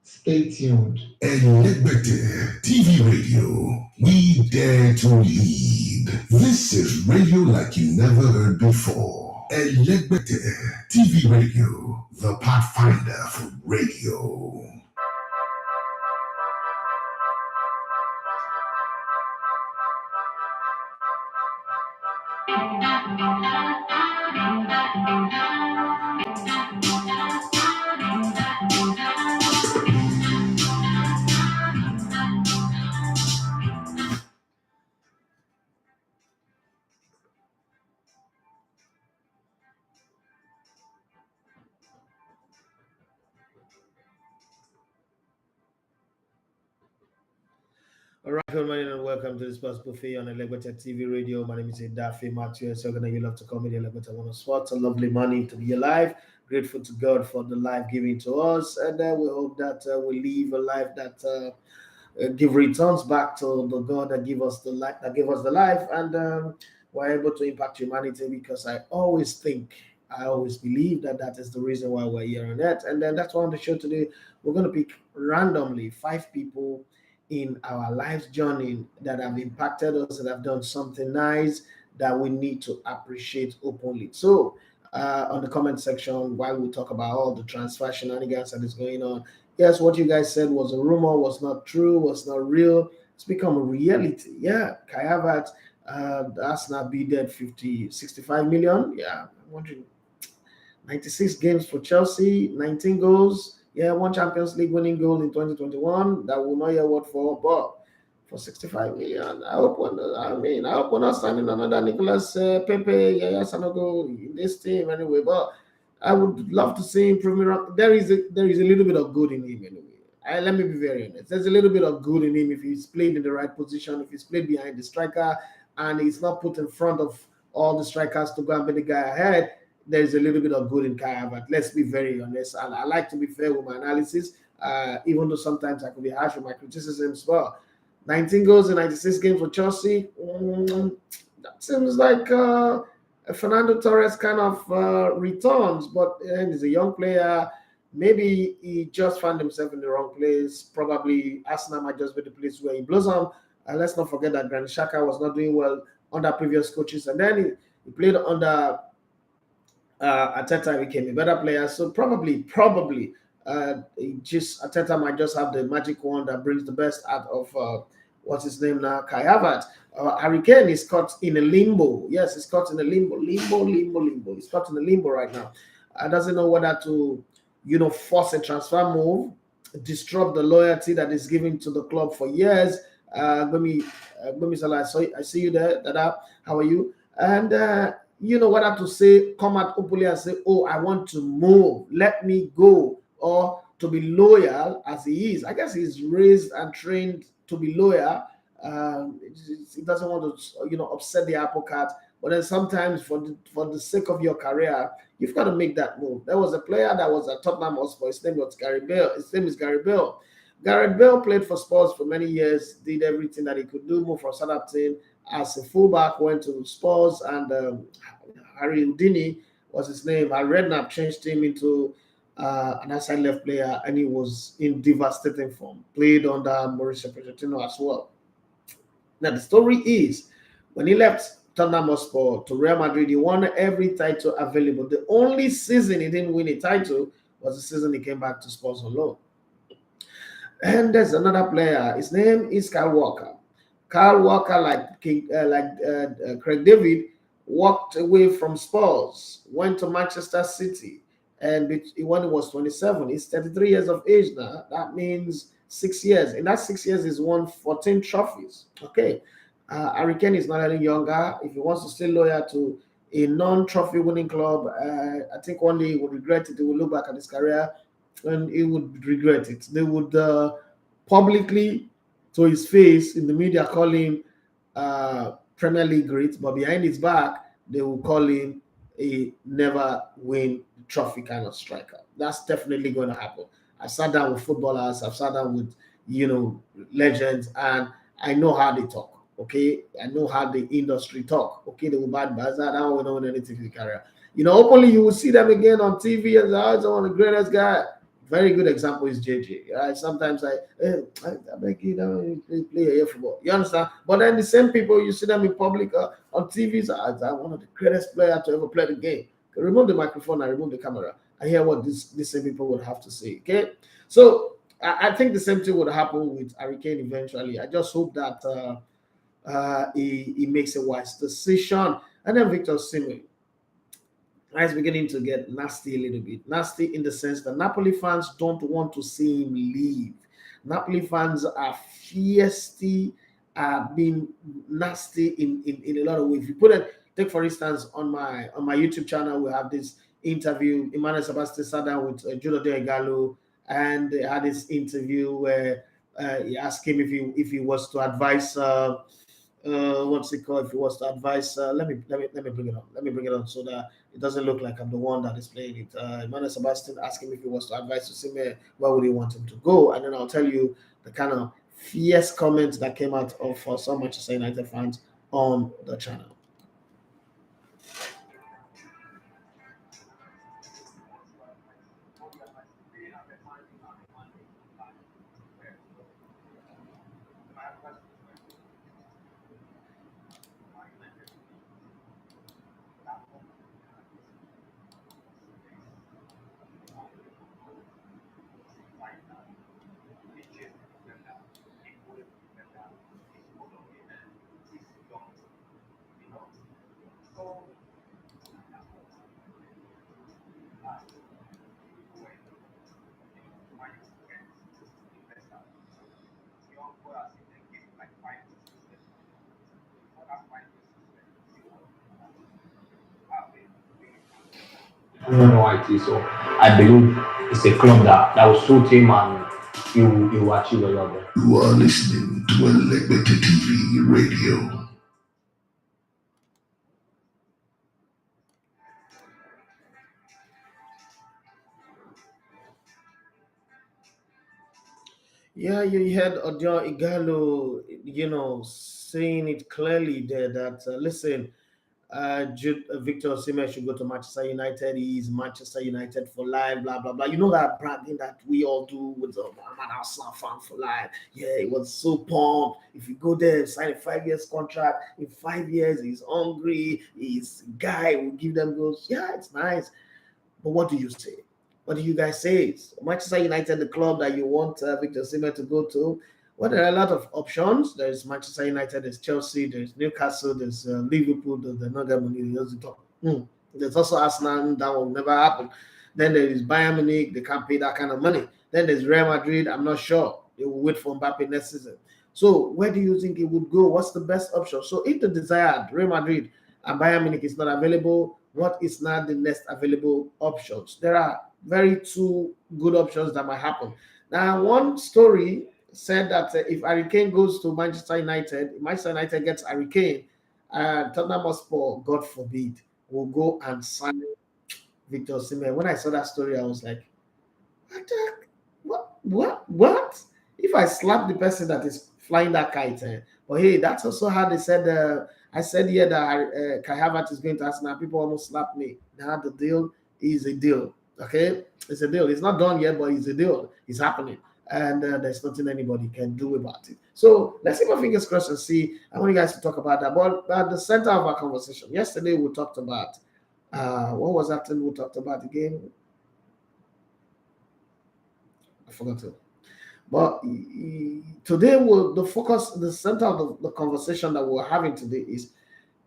Stay tuned. Elegbete TV Radio, we dare to lead. This is radio like you never heard before. Elegbete TV Radio, the pathfinder for radio. All right, good morning and welcome to this Sports Buffet on Elegbete TV Radio. My name is Daffy Matthew. So you love to call me the Elegbete One of Sports. A lovely morning to be alive. Grateful to God for the life given to us, and we hope that we live a life that give returns back to the God that give us the life, and we're able to impact humanity. Because I always believe that that is the reason why we're here on Earth, and then that's why on the show today we're going to pick randomly 5 people in our life's journey that have impacted us, that have done something nice that we need to appreciate openly. So, on the comment section, while we talk about all the transfer shenanigans that is going on, yes, what you guys said was a rumor, was not true, was not real. It's become a reality. Yeah, Kai Havertz, Arsenal bid 65 million. Yeah, I'm wondering 96 games for Chelsea, 19 goals. Yeah, one Champions League winning goal in 2021 that we'll not hear what for, but for 65 million, I hope we're not signing another Nicolas Pepe, yeah, Sanogo in this team anyway. But I would love to see improvement. There is a little bit of good in him anyway. Let me be very honest. There's a little bit of good in him if he's played in the right position, if he's played behind the striker, and he's not put in front of all the strikers to go and be the guy ahead. There's a little bit of good in Kai Havertz. Let's be very honest. And I like to be fair with my analysis, even though sometimes I could be harsh with my criticisms. But 19 goals in 96 games for Chelsea, that seems like a Fernando Torres kind of returns. But he's a young player. Maybe he just found himself in the wrong place. Probably Arsenal might just be the place where he blossomed. And let's not forget that Granit Xhaka was not doing well under previous coaches. And then he played under Arteta, became a better player. So probably, Arteta might just have the magic wand that brings the best out of what's his name now, Kai Havertz. Harry Kane is caught in a limbo. Yes, he's caught in a limbo. He's caught in a limbo right now. Doesn't know whether to, force a transfer move, disrupt the loyalty that is given to the club for years. Gbemi Salah, I see you there. Dada, how are you? And whether to say, come out openly and say, oh, I want to move, let me go, or to be loyal as he is. I guess he's raised and trained to be loyal. He doesn't want to, upset the apple cart. But then sometimes for the sake of your career, you've got to make that move. There was a player that was at Tottenham Hotspur. His name is Gary Bale. Gareth Bale played for Spurs for many years, did everything that he could do, moved from Southampton as a fullback, went to Spurs, and Harry Houdini was his name. Redknapp changed him into an outside left player, and he was in devastating form. Played under Mauricio Pochettino as well. Now, the story is, when he left Tottenham Hotspur to Real Madrid, he won every title available. The only season he didn't win a title was the season he came back to Spurs on loan. And there's another player. His name is Kyle Walker. Kyle Walker, like Craig David, walked away from Spurs, went to Manchester City, and when he was 27, he's 33 years of age now. That means 6 years. In that 6 years, he's won 14 trophies. Okay. Harry Kane is not any younger. If he wants to stay loyal to a non-trophy winning club, I think one day he would regret it. He will look back at his career and he would regret it. They would publicly, to his face, in the media, call him Premier League great, but behind his back, they will call him a never win trophy kind of striker. That's definitely going to happen. I've sat down with footballers, I've sat down with, legends, and I know how they talk. Okay, I know how the industry talk. Okay, they will bad buzz. I don't want to win anything in the career. Openly you will see them again on TV as the greatest guy. Very good example is JJ. Right? Sometimes I beg you, don't play here football. You understand? But then the same people you see them in public on TVs as one of the greatest players to ever play the game. Remove the microphone and remove the camera. I hear what these same people would have to say. Okay, so I think the same thing would happen with Harry Kane eventually. I just hope that he makes a wise decision. And then Victor Osimhen. It's beginning to get nasty a little bit. Nasty in the sense that Napoli fans don't want to see him leave. Napoli fans are fiercely, being nasty in a lot of ways. If you put it, take for instance on my YouTube channel, we have this interview. Emmanuel Sebastian sat down with Judo De Gallo, and they had this interview where he asked him if he was to advise. What's it called? If he was to advise, let me bring it on. Let me bring it on so that it doesn't look like I'm the one that is playing it. Emmanuel Sebastian asked him if he was to advise Osimhen, where would he want him to go? And then I'll tell you the kind of fierce comments that came out of some Manchester United fans on the channel. No IT. So I believe it's a club that will suit him and he will achieve a lot there. You are listening to Elegbete TV Radio. Yeah, you heard Odion Igalo, saying it clearly there that listen, Victor Osimhen should go to Manchester United. He is Manchester United for life. Blah blah blah. You know that bragging that we all do with I'm an Arsenal fan for life. Yeah, it was so pumped. If you go there, sign a 5 years contract. In 5 years, he's hungry. He's a guy who give them goals. Yeah, it's nice. But what do you say? What do you guys say? Is Manchester United the club that you want Victor Osimhen to go to? Well, there are a lot of options. There's Manchester United, there's Chelsea, there's Newcastle, there's Liverpool, there's another money. There's also Arsenal, that will never happen. Then there is Bayern Munich, they can't pay that kind of money. Then there's Real Madrid, I'm not sure. They will wait for Mbappe next season. So where do you think it would go? What's the best option? So if the desired Real Madrid and Bayern Munich is not available, what is now the next available options? There are very two good options that might happen. Now, one story said that if Harry Kane goes to Manchester United, Manchester United gets Harry Kane, Tottenham Hotspur, God forbid, will go and sign Victor Osimhen. When I saw that story, I was like, what? If I slap the person that is flying that kite, but hey, that's also how they said. I said here that Kai Havertz is going to Arsenal. People almost slapped me. Now the deal is a deal. Okay, it's a deal. It's not done yet, but it's a deal. It's happening, and there's nothing anybody can do about it. So let's keep our fingers crossed and see. I want you guys to talk about that. But at the center of our conversation yesterday, we talked about what was that thing we talked about again? I forgot to. But today, the center of the conversation that we're having today is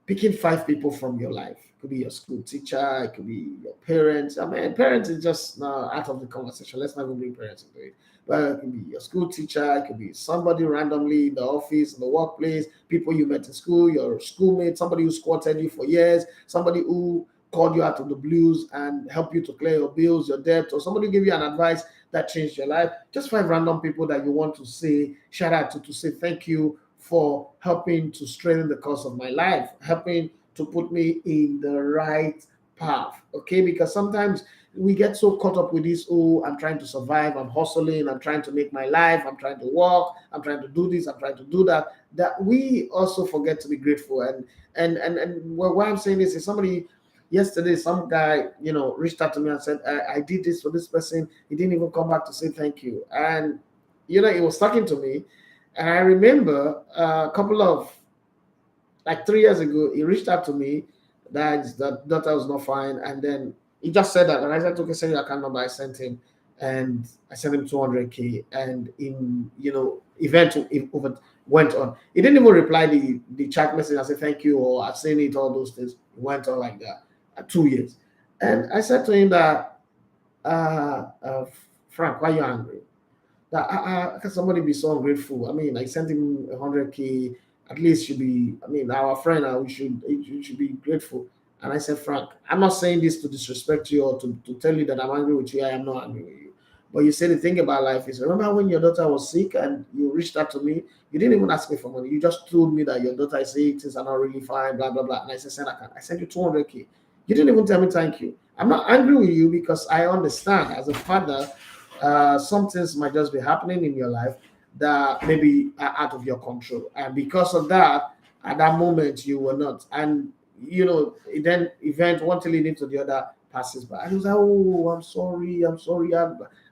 picking 5 people from your life. It could be your school teacher, it could be your parents. I mean, parents is just out of the conversation. Let's not even bring parents into it. But it could be your school teacher, it could be somebody randomly in the office, in the workplace, people you met in school, your schoolmate, somebody who squatted you for years, somebody who called you out of the blues and helped you to clear your bills, your debt, or somebody give you an advice that changed your life. Just 5 random people that you want to say shout out to say thank you for helping to strengthen the course of my life, helping to put me in the right path. Okay, because sometimes we get so caught up with this, oh, I'm trying to survive, I'm hustling, I'm trying to make my life, I'm trying to work, I'm trying to do this, I'm trying to do that, that we also forget to be grateful. And why I'm saying this is somebody Yesterday, some guy, reached out to me and said, I did this for this person. He didn't even come back to say thank you. And, he was talking to me. And I remember a couple of, like 3 years ago, he reached out to me that his daughter was not fine. And then he just said that. And I said, okay, send your account number. I sent him. And I sent him 200K. And event went on. He didn't even reply the chat message. I said, thank you, or I've seen it, all those things. It went on like that. 2 years. And I said to him that, Frank, why are you angry? That how can somebody be so ungrateful? I mean, I sent him 100K. At least should be. I mean, our friend. You should be grateful. And I said, Frank, I'm not saying this to disrespect you or to tell you that I'm angry with you. I am not angry with you. But you say the thing about life is, remember when your daughter was sick and you reached out to me? You didn't even ask me for money. You just told me that your daughter is sick, things are not really fine, blah, blah, blah. And I said, I sent you 200K. You didn't even tell me thank you. I'm not angry with you because I understand as a father, some things might just be happening in your life that maybe are out of your control. And because of that, at that moment, you were not. And, then event, one thing leading to the other passes by. And he was like, oh, I'm sorry.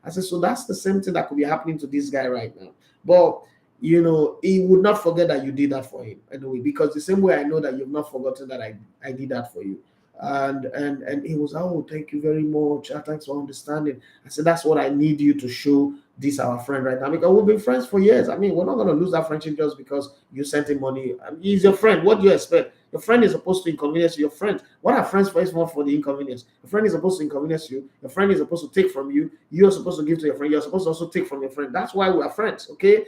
I said, so that's the same thing that could be happening to this guy right now. But, he would not forget that you did that for him anyway, because the same way I know that you've not forgotten that I did that for you. And he was, oh, thank you very much. Thanks for understanding. I said, that's what I need you to show this our friend right now, because we've been friends for years. I mean, we're not going to lose that friendship just because you sent him money. I mean, he's your friend. What do you expect? Your friend is supposed to inconvenience your friend. What are friends for? Is more for the inconvenience. Your friend is supposed to inconvenience you. Your friend is supposed to take from you. You're supposed to give to your friend. You're supposed to also take from your friend. That's why we are friends, okay?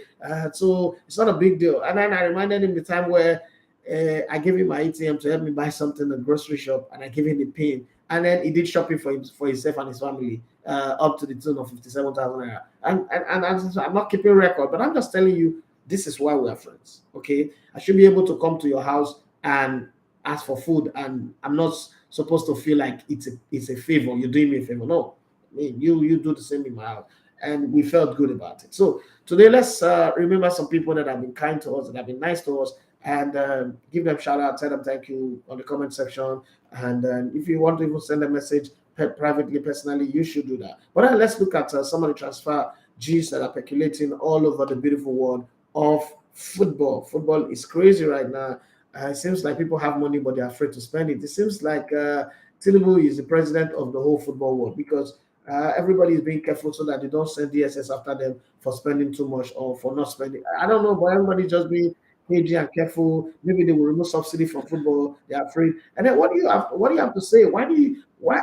So it's not a big deal. And then I reminded him the time where I gave him my ATM to help me buy something in the grocery shop, and I gave him the pin. And then he did shopping for himself and his family, up to the tune of 57,000 naira. And I'm not keeping record, but I'm just telling you, this is why we are friends. Okay, I should be able to come to your house and ask for food, and I'm not supposed to feel like it's a favor. You're doing me a favor. No, I mean you do the same in my house, and we felt good about it. So today, let's remember some people that have been kind to us, that have been nice to us, and give them shout out, tell them thank you on the comment section. And if you want to even send a message privately, personally, you should do that. But let's look at some of the transfer G's that are percolating all over the beautiful world of football. Football is crazy right now. It seems like people have money, but they're afraid to spend it. It seems like Tinubu is the president of the whole football world, because everybody is being careful so that they don't send DSS after them for spending too much or for not spending. I don't know, but everybody just being cagey and careful. Maybe they will remove subsidy from football. They are afraid. And then what do you have to say? Why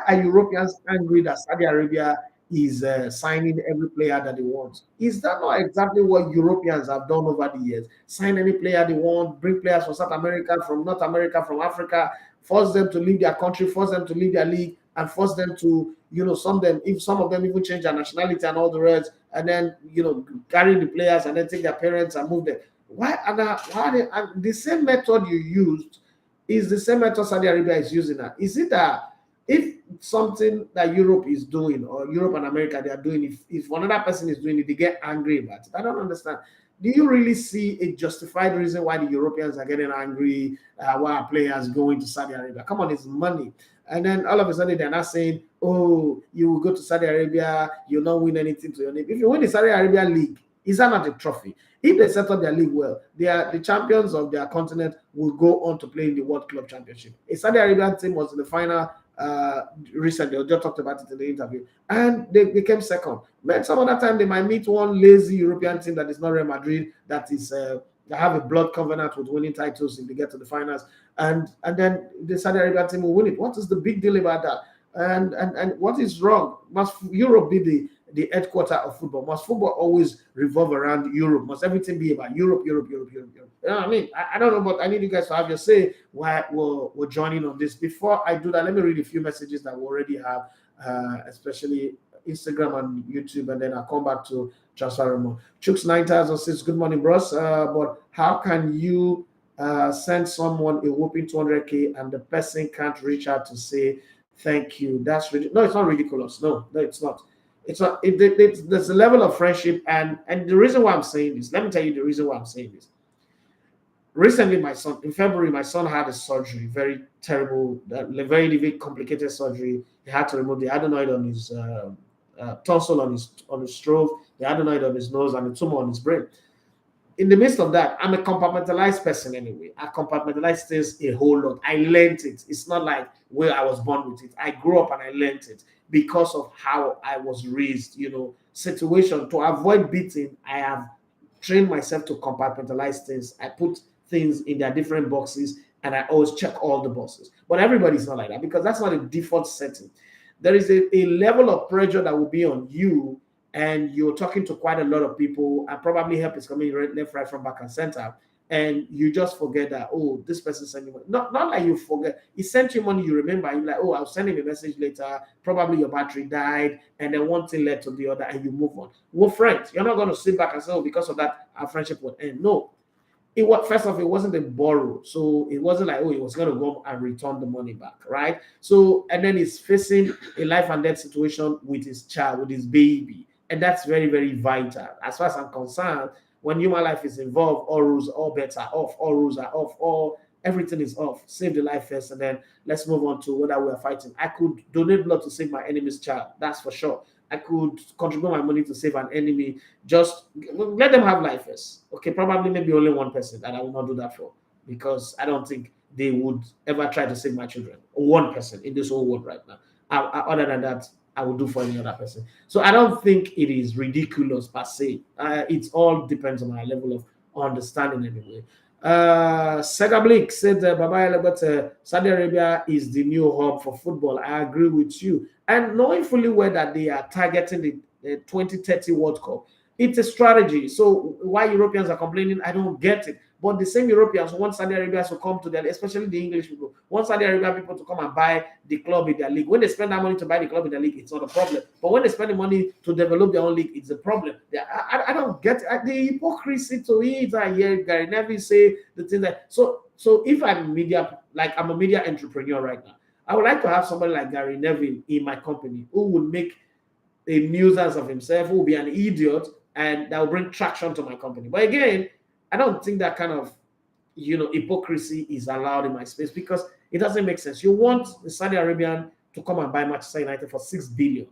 are Europeans angry that Saudi Arabia is signing every player that they want? Is that not exactly what Europeans have done over the years? Sign any player they want, bring players from South America, from North America, from Africa, force them to leave their country, force them to leave their league, and force them to, some of them even change their nationality and all the rest, and then, carry the players and then take their parents and move them. Why are they, the same method you used is the same method Saudi Arabia is using now? Is it that if something that Europe is doing, or Europe and America they are doing, if another person is doing it, they get angry about it? I don't understand. Do you really see a justified reason why the Europeans are getting angry, why are players going to Saudi Arabia? Come on, it's money. And then all of a sudden they're not saying, oh, you will go to Saudi Arabia, you'll not win anything to your name. If you win the Saudi Arabia league, is that not a trophy? If they set up their league well, they are the champions of their continent, will go on to play in the World Club Championship. A Saudi Arabian team was in the final recently. I just talked about it in the interview, and they became second. But some other time they might meet one lazy European team that is not Real Madrid, that is they have a blood covenant with winning titles if they get to the finals, and then the Saudi Arabian team will win it. What is the big deal about that? And what is wrong? Must Europe be the headquarter of football? Must football always revolve around Europe? Must everything be about Europe? You know what I mean? I don't know, but I need you guys to have your say why we're joining on this. Before I do that, let me read a few messages that we already have, especially Instagram and YouTube, and then I'll come back to transfer remote. Chooks 9000 says, good morning, bros. But how can you send someone a whooping 200K and the person can't reach out to say thank you? That's no, it's not ridiculous. No, it's not. It's not. There's a level of friendship, and the reason why I'm saying this. Let me tell you the reason why I'm saying this. recently, in February, my son had a surgery, very terrible, very complicated surgery. He had to remove the adenoid on his tonsil on his throat, the adenoid on his nose, and a tumor on his brain. In the midst of that, I'm a compartmentalized person anyway. I compartmentalize things a whole lot. I learned it. It's not like where I was born with it. I grew up and I learned it because of how I was raised, situation. To avoid beating, I have trained myself to compartmentalize things. I put things in their different boxes and I always check all the boxes. But everybody's not like that because that's not a default setting. There is a level of pressure that will be on you, and you're talking to quite a lot of people, and probably help is coming left, right, from back and center, and you just forget that, oh, this person sent you money. Not like you forget. He sent you money, you remember, you're like, oh, I'll send him a message later, probably your battery died, and then one thing led to the other, and you move on. We're friends. You're not going to sit back and say, oh, because of that, our friendship would end. No. First off, it wasn't a borrow. So it wasn't like, oh, he was going to go and return the money back, right? So, and then he's facing a life and death situation with his child, with his baby. And that's very, very vital. As far as I'm concerned, when human life is involved, all bets are off, all rules are off, everything is off. Save the life first, and then let's move on to whether we're fighting. I could donate blood to save my enemy's child. That's for sure. I could contribute my money to save an enemy. Just let them have life first. Okay, probably maybe only one person that I will not do that for, because I don't think they would ever try to save my children. One person in this whole world right now. Other than that, I will do for any other person. So I don't think it is ridiculous per se. It all depends on our level of understanding anyway. Segablik said, but Saudi Arabia is the new hub for football. I agree with you. And knowing fully well that they are targeting the 2030 World Cup, it's a strategy. So why Europeans are complaining, I don't get it. But the same Europeans want Saudi Arabia to come to them, especially the English people, want Saudi Arabia people to come and buy the club in their league. When they spend that money to buy the club in their league, it's not a problem. But when they spend the money to develop their own league, it's a problem. I don't get it. The hypocrisy to it. I hear Gary Neville say the thing that. So if I'm I'm a media entrepreneur right now, I would like to have somebody like Gary Neville in my company who would make a nuisance of himself, who will be an idiot, and that will bring traction to my company. But again, I don't think that kind of, hypocrisy is allowed in my space, because it doesn't make sense. You want the Saudi Arabian to come and buy Manchester United for 6 billion.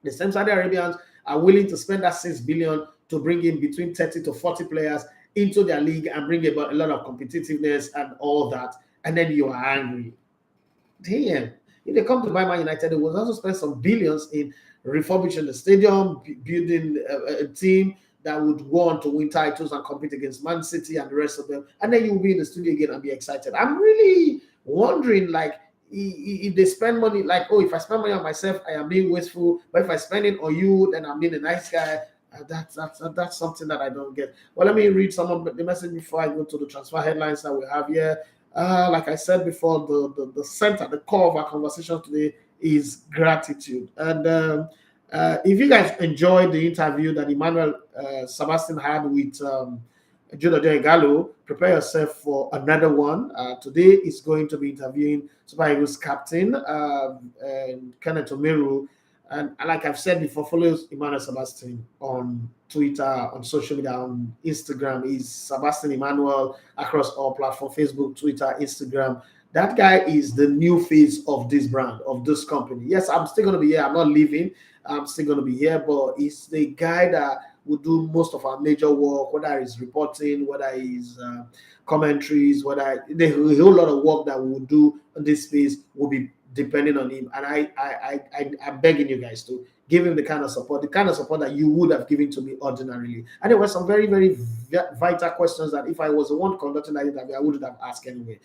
The same Saudi Arabians are willing to spend that 6 billion to bring in between 30 to 40 players into their league and bring about a lot of competitiveness and all that. And then you are angry. Damn. If they come to buy Man United, they will also spend some billions in refurbishing the stadium, building a team that would go on to win titles and compete against Man City and the rest of them. And then you'll be in the studio again and be excited. I'm really wondering, if they spend money, if I spend money on myself, I am being wasteful. But if I spend it on you, then I'm being a nice guy. That's something that I don't get. Well, let me read some of the message before I go to the transfer headlines that we have here. Like I said before, the center, the core of our conversation today is gratitude. And if you guys enjoyed the interview that Emmanuel Sebastian had with Judo Gallo, prepare yourself for another one. Today is going to be interviewing Super Eagles captain Kenneth Omeru. And like I've said before, follow Emmanuel Sebastian on Twitter, on social media, on Instagram. Is Sebastian Emmanuel across all platforms: Facebook, Twitter, Instagram. That guy is the new face of this brand, of this company. Yes, I'm still going to be here. I'm not leaving. I'm still going to be here, but he's the guy that will do most of our major work, whether it's reporting, whether it's commentaries, whether the whole lot of work that we will do in this space will be depending on him. And I'm begging you guys to give him the kind of support that you would have given to me ordinarily. And there were some very, very vital questions that if I was the one conducting that interview, I wouldn't have asked anyway.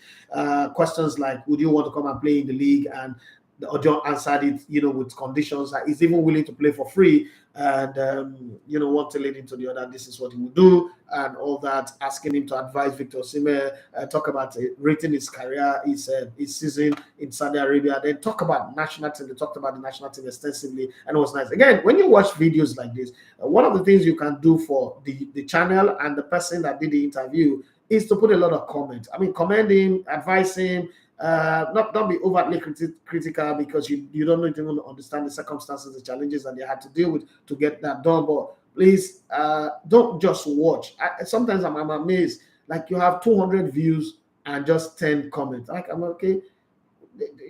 Questions like, would you want to come and play in the league? And the Ojo answered it, with conditions that he's even willing to play for free. And, one thing leading to the other, this is what he would do, and all that, asking him to advise Victor Osimhen, talk about rating his career, his season in Saudi Arabia, then talk about national team. They talked about the national team extensively, and it was nice. Again, when you watch videos like this, one of the things you can do for the channel and the person that did the interview is to put a lot of comments. I mean, commend him, advise him, don't be overtly critical, because you don't even understand the circumstances, the challenges that they had to deal with to get that done. But please, don't just watch. Sometimes I'm amazed. like you have 200 views and just 10 comments. Like, I'm okay.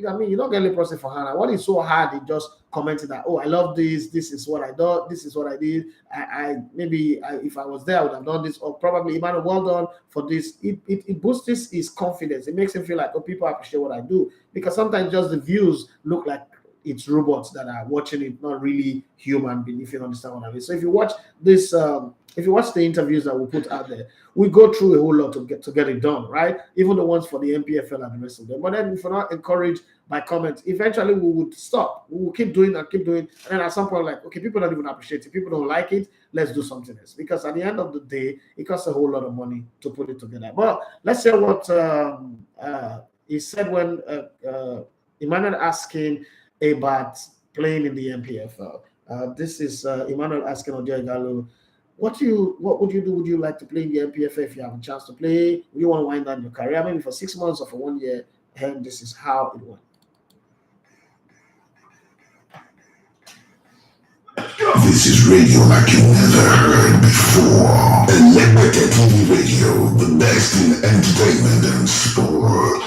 I mean, you don't get a person for Hannah. What is so hard in just commenting that, oh, I love this. This is what I did. This is what I did. If I was there, I would have done this. Or probably, Emmanuel, well done for this. It boosts his confidence. It makes him feel like, oh, people appreciate what I do. Because sometimes just the views look like it's robots that are watching it, not really human being, if you understand what I mean. So if you watch this, if you watch the interviews that we put out there, we go through a whole lot to get it done, right? Even the ones for the MPFL and the rest of them. But then if we're not encouraged by comments, eventually we would stop. We will keep doing and keep doing. And then at some point, like, okay, people don't even appreciate it. People don't like it. Let's do something else. Because at the end of the day, it costs a whole lot of money to put it together. But let's hear what he said when Emmanuel asking about playing in the MPFL. This is Emmanuel asking Odia Igalo, what would you do? Would you like to play in the MPFL if you have a chance to play? Would you want to wind down your career, maybe for 6 months or for 1 year? And this is how it went. This is radio like you never heard before. Electric TV Radio, the best in entertainment and sport.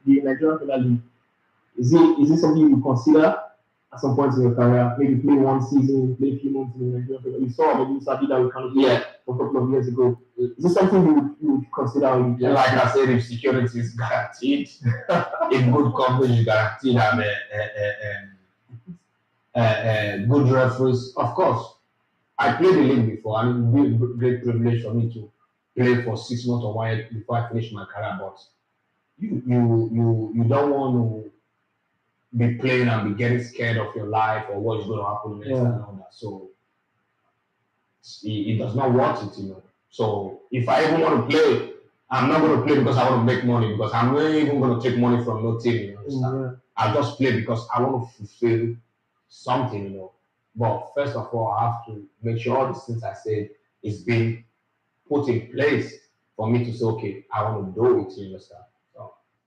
The Nigerian Premier League, is it something you would consider at some point in your career? Maybe play one season, play a few months in the Nigerian Premier League. We saw maybe Sabi that we kind of a couple of years ago. Is this something you would consider? Like I said, if security is guaranteed, if good coverage is guaranteed, and good referees, of course. I played the league before. I mean, it would be a great privilege for me to play for 6 months or 1 year before I finish my career, but you don't want to be playing and be getting scared of your life or what is going to happen next and all that. So it does not want it, So if I even want to play, I'm not going to play because I want to make money, because I'm not even going to take money from no team, you understand? I just play because I want to fulfill something, But first of all, I have to make sure all the things I said is being put in place for me to say, okay, I want to do it, you understand?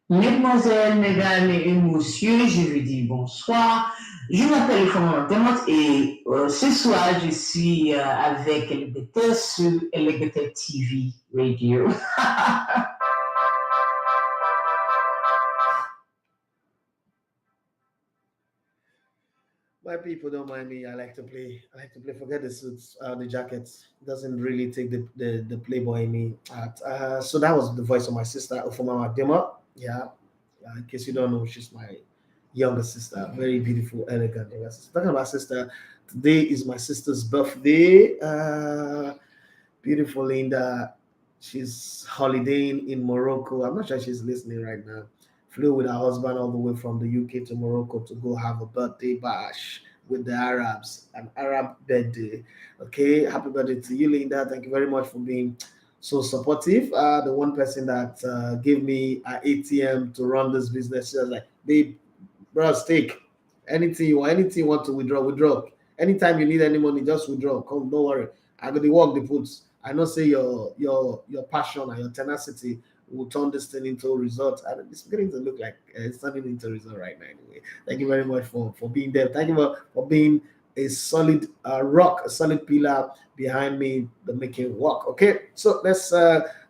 Mesdemoiselles, mesdames et messieurs, je vous dis bonsoir. Je m'appelle Comment Demot et ce soir je suis avec LBT sur LBT TV Radio. My people don't mind me. I like to play. Forget the suits, the jackets. It doesn't really take the playboy in me. So that was the voice of my sister, Ofoma Dema. Yeah. In case you don't know, she's my younger sister. Very beautiful, elegant younger sister. Talking about sister, today is my sister's birthday. Beautiful Linda. She's holidaying in Morocco. I'm not sure she's listening right now. Flew with her husband all the way from the UK to Morocco to go have a birthday bash with the Arabs, an Arab birthday. Okay, happy birthday to you, Linda. Thank you very much for being so supportive. The one person that gave me an ATM to run this business, she was like, babe, bro, take anything you want to withdraw. Anytime you need any money, just withdraw. Come, don't worry. I got the work they put. I know say your passion and your tenacity will turn this thing into a result. And it's beginning to look like it's turning into a result right now anyway. Thank you very much for being there. Thank you for being a solid rock, a solid pillar behind me, the making work. Okay, so let's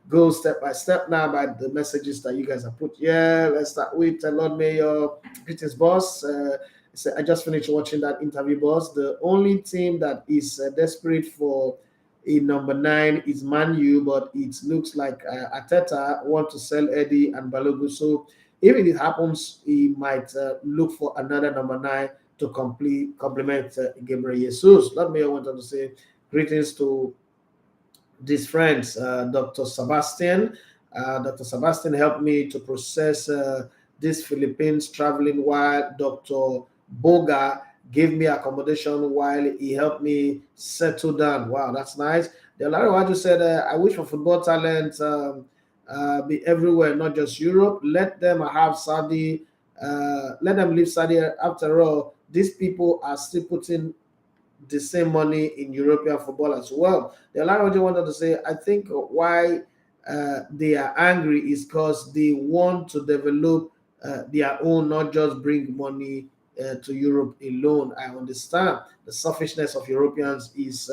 go step by step now by the messages that you guys have put. Yeah, let's start with Lord Mayor, Peter's boss. I just finished watching that interview, boss. The only team that is desperate for a number 9 is Man U, but it looks like Arteta want to sell Eddie and Balogun. So if it happens, he might look for another number 9 to complement Gabriel Jesus. Let me want to say greetings to these friends, Dr. Sebastian. Dr. Sebastian helped me to process this Philippines traveling, while Dr. Boga gave me accommodation while he helped me settle down. Wow, that's nice. The Larry Waju said, I wish for football talent be everywhere, not just Europe. Let them have Saudi, let them leave Saudi. After all, these people are still putting the same money in European football as well. The Larry Waju wanted to say, I think why they are angry is because they want to develop their own, not just bring money to Europe alone. I understand the selfishness of Europeans is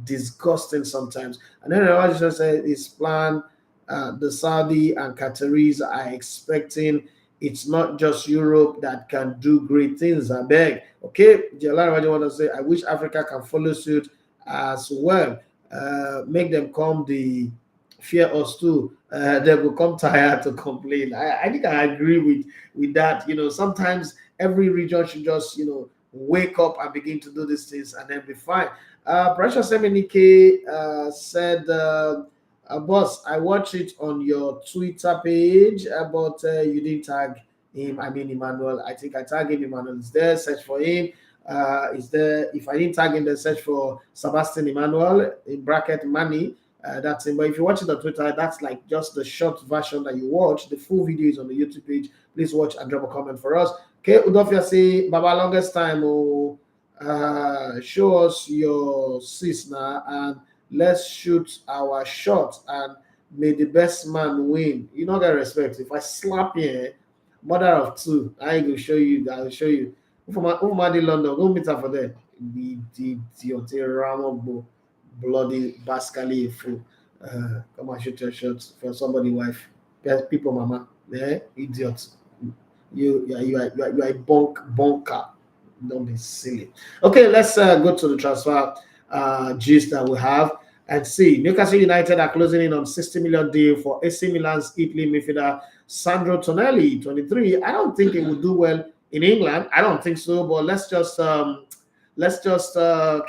disgusting sometimes. And then I just say his plan, the Saudi and Qataris are expecting. It's not just Europe that can do great things. I beg. Okay, Jalal, what you want to say? I wish Africa can follow suit as well. Make them come the fear us too. They will come tired to complain. I think I agree with that. Sometimes every region should just wake up and begin to do these things and then be fine. Precious Emenike said, boss, I watched it on your Twitter page, but you didn't tag him. I mean, Emmanuel. I think I tagged him. Emmanuel is there. Search for him. Is there? If I didn't tag him, then search for Sebastian Emmanuel in bracket Manny. That's him. But if you watch it on Twitter, that's like just the short version that you watch. The full video is on the YouTube page. Please watch and drop a comment for us. Okay, Udofia say, Baba, longest time. Show us your sis now and let's shoot our shot and may the best man win. You don't get respect. If I slap you, mother of two, I will show you. I will show you. London, go meet her for there. The bloody Bascali fool. Come and shoot your shots for somebody's wife. People, mama. Yeah, idiots. You are a bunker. Don't be silly. Okay, let's go to the transfer gist that we have and see. Newcastle United are closing in on 60 million deal for AC Milan's Italy midfielder Sandro Tonali, 23. I don't think he will do well in England. I don't think so. But let's just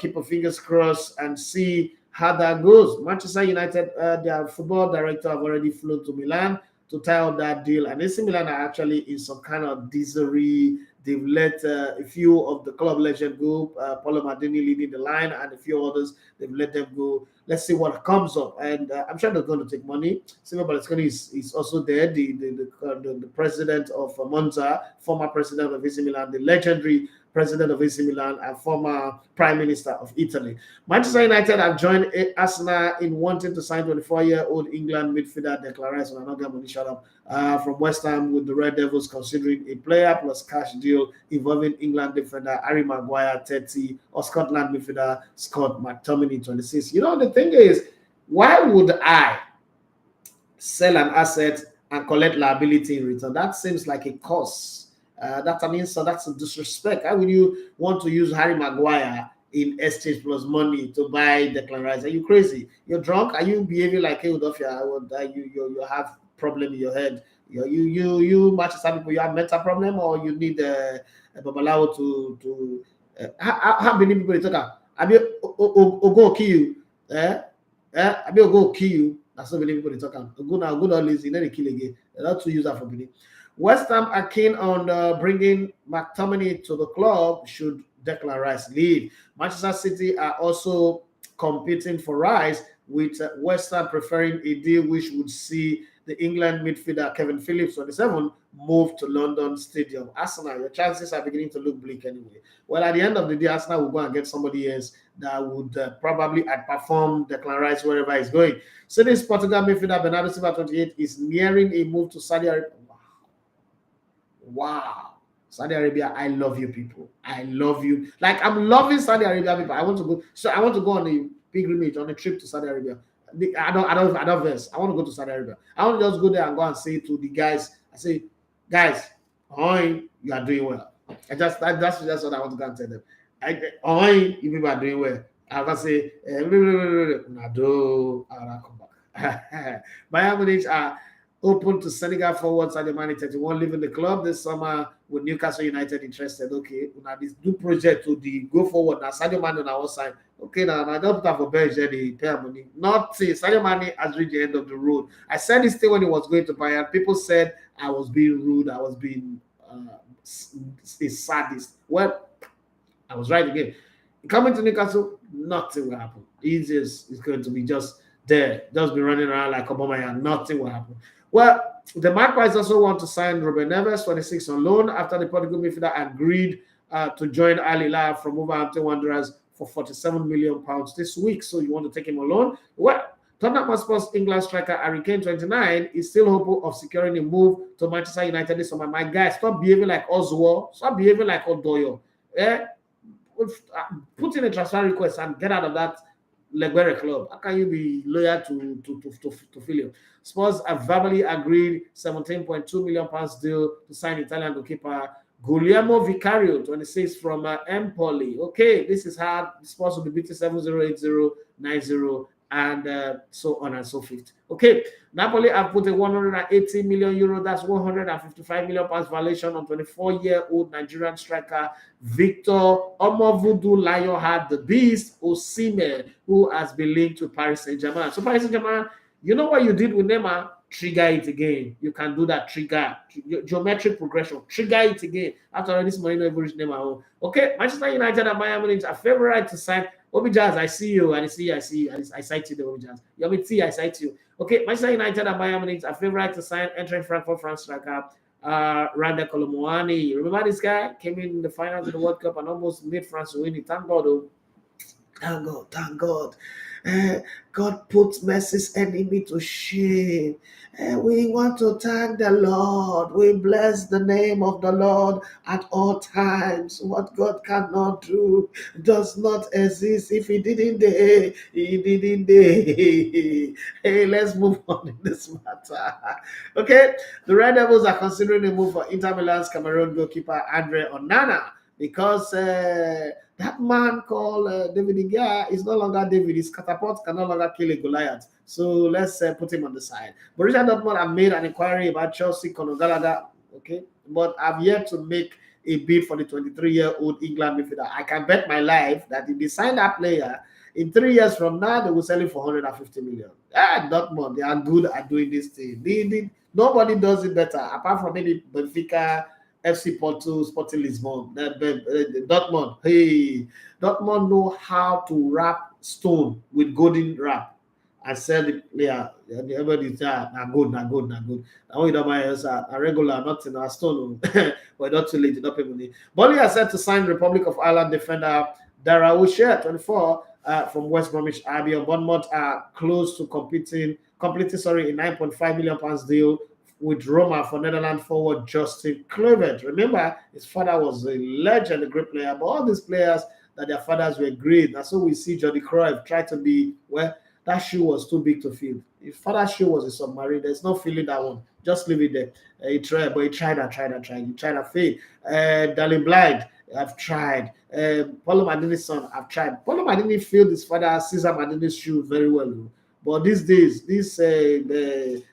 keep our fingers crossed and see how that goes. Manchester United, their football director have already flown to Milan to tie up that deal, and AC Milan are actually in some kind of misery. They've let a few of the club legend go, Paulo Maldini leading the line, and a few others, they've let them go. Let's see what comes up. And I'm sure they're going to take money. Silva Berlusconi is also there, the president of Monza, former president of AC Milan, the legendary president of AC Milan, and former prime minister of Italy. Manchester United have joined Arsenal in wanting to sign 24-year-old England midfielder Declan Rice, and I'm not going to money shut up, from West Ham, with the Red Devils considering a player plus cash deal involving England defender Harry Maguire, 30, or Scotland midfielder Scott McTominay, 26. The thing is, why would I sell an asset and collect liability in return? That seems like a cost. That's an insult. That's a disrespect. How would you want to use Harry Maguire in exchange plus money to buy Declan Rice? Are you crazy? You're drunk? Are you behaving like Udofia? You have problem in your head? You Manchester people, you have mental problem, or you need a Babalawo to how many people they talk about? Abi Ogo kill you? Abi Ogo kill you? That's not many people they talk about. Ogo not lazy, then they kill again. They're not to use that for Benin. West Ham are keen on bringing McTominay to the club should Declan Rice leave. Manchester City are also competing for Rice, with West Ham preferring a deal which would see the England midfielder Kalvin Phillips, 27, move to London Stadium. Arsenal, your chances are beginning to look bleak anyway. Well, at the end of the day, Arsenal will go and get somebody else that would probably outperform Declan Rice wherever he's going. So this Portugal midfielder Bernardo Silva, 28, is nearing a move to Saudi Arabia. Wow. Saudi Arabia, I love you people. I love you. Like, I'm loving Saudi Arabia people. I want to go. So I want to go on a pilgrimage, on a trip to Saudi Arabia. I don't verse. I want to go to Saudi Arabia. I want to just go there and go and say to the guys, I say, guys, you are doing well. That's what I want to go and tell them. You people are doing well. I can say, Nado, I'll come back. Bayern Munich are open to Senegal forward Sadio Mane, 31, leaving the club this summer with Newcastle United interested. Okay, now this new project to the go forward. Now Sadio Mane on our side. Okay, now I don't have for bench they pay money. Nothing. Sadio Mane has reached the end of the road. I said this thing when he was going to Bayern. People said I was being rude. I was being a sadist. Well, I was right again. Coming to Newcastle, nothing will happen. He's going to be just there, just be running around like Obama, and nothing will happen. Well, the Marca also want to sign Ruben Neves, 26, on loan after the Portugal midfielder agreed to join Al Hilal from Wolverhampton Wanderers for £47 million this week. So you want to take him on loan? Well, Tottenham Hotspur's England striker Harry Kane, 29, is still hopeful of securing a move to Manchester United this summer. My guy, stop behaving like Oswald. Stop behaving like Odoyo. Put in a transfer request and get out of that Leguere club. How can you be loyal to Filio? Spurs have verbally agreed £17.2 million deal to sign Italian goalkeeper Guglielmo Vicario, 26, from Empoli. Okay, this is hard. Spurs will be beating 7-0, 8-0, 9-0, and so on and so forth. Okay, Napoli have put a 180 million euro, that's 155 million pounds valuation on 24-year-old Nigerian striker Victor Omovudu Lionheart the Beast Osimhen, who has been linked to Paris Saint-Germain. So Paris Saint-Germain, you know what you did with Neymar? Trigger it again. You can do that. Trigger geometric progression. Trigger it again. After all this money, no even reach Neymar. Okay, Manchester United and Bayern Munich are favorite to sign Obi Jazz. I see you, and I see you. I cite you, the Obi Jazz. Yomi T, I cite you. Okay, Manchester United and Bayern Munich are favorite to sign entering Frankfurt France striker Randa Kolomoani. Remember this guy came in the finals of the World Cup and almost made France win it. Thank God, though. Thank God. God put Messi's enemy to shame. We want to thank the Lord. We bless the name of the Lord at all times. What God cannot do does not exist. If He didn't, He didn't. Hey, let's move on in this matter. Okay, the Red Devils are considering a move for Inter Milan's Cameroon goalkeeper Andre Onana, because that man called David Igea is no longer David. His catapult can no longer kill a Goliath. So let's put him on the side. Borussia Dortmund have made an inquiry about Chelsea Conor Gallagher, okay, but I've yet to make a bid for the 23-year-old England midfielder. I can bet my life that if they sign that player, in 3 years from now, they will sell him for 150 million. Dortmund, they are good at doing this thing. Nobody does it better, apart from maybe Benfica, FC Porto, Sporting Lisbon, Dortmund. Hey, Dortmund know how to wrap stone with golden wrap and sell the player. Everybody say, not good. And when you don't buy us a regular, nothing, a stone, but not too late, not pay money. Burnley has set to sign Republic of Ireland defender Dara O'Shea, 24, from West Bromwich Albion. Bournemouth are close to completing a £9.5 million deal with Roma for Netherlands forward Justin Kluivert. Remember, his father was a legend, a great player, but all these players that their fathers were great. That's what we see Jordi Cruyff try to be, well, that shoe was too big to fill. His father's shoe was a submarine. There's no filling that one. Just leave it there. He tried, but he tried. He tried to fail. Darling Blind, I've tried. Paulo Maldini's son, I've tried. Paulo Maldini filled his father Cesar Maldini's shoe very well. But these days, the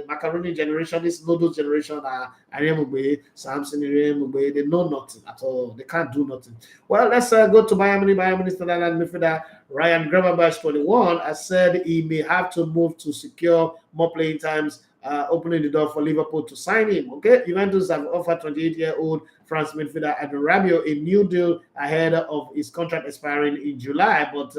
macaroni generation, this noodles generation are Ariemugbe, Samson, Ariemugbe, they know nothing at all. They can't do nothing. Well, let's go to Bayern Munich. Bayern Munich Netherlands midfielder Ryan Gravenberch, 21, has said he may have to move to secure more playing times, opening the door for Liverpool to sign him. Okay, Juventus have offered 28-year-old France midfielder Adrien Rabiot a new deal ahead of his contract expiring in July, but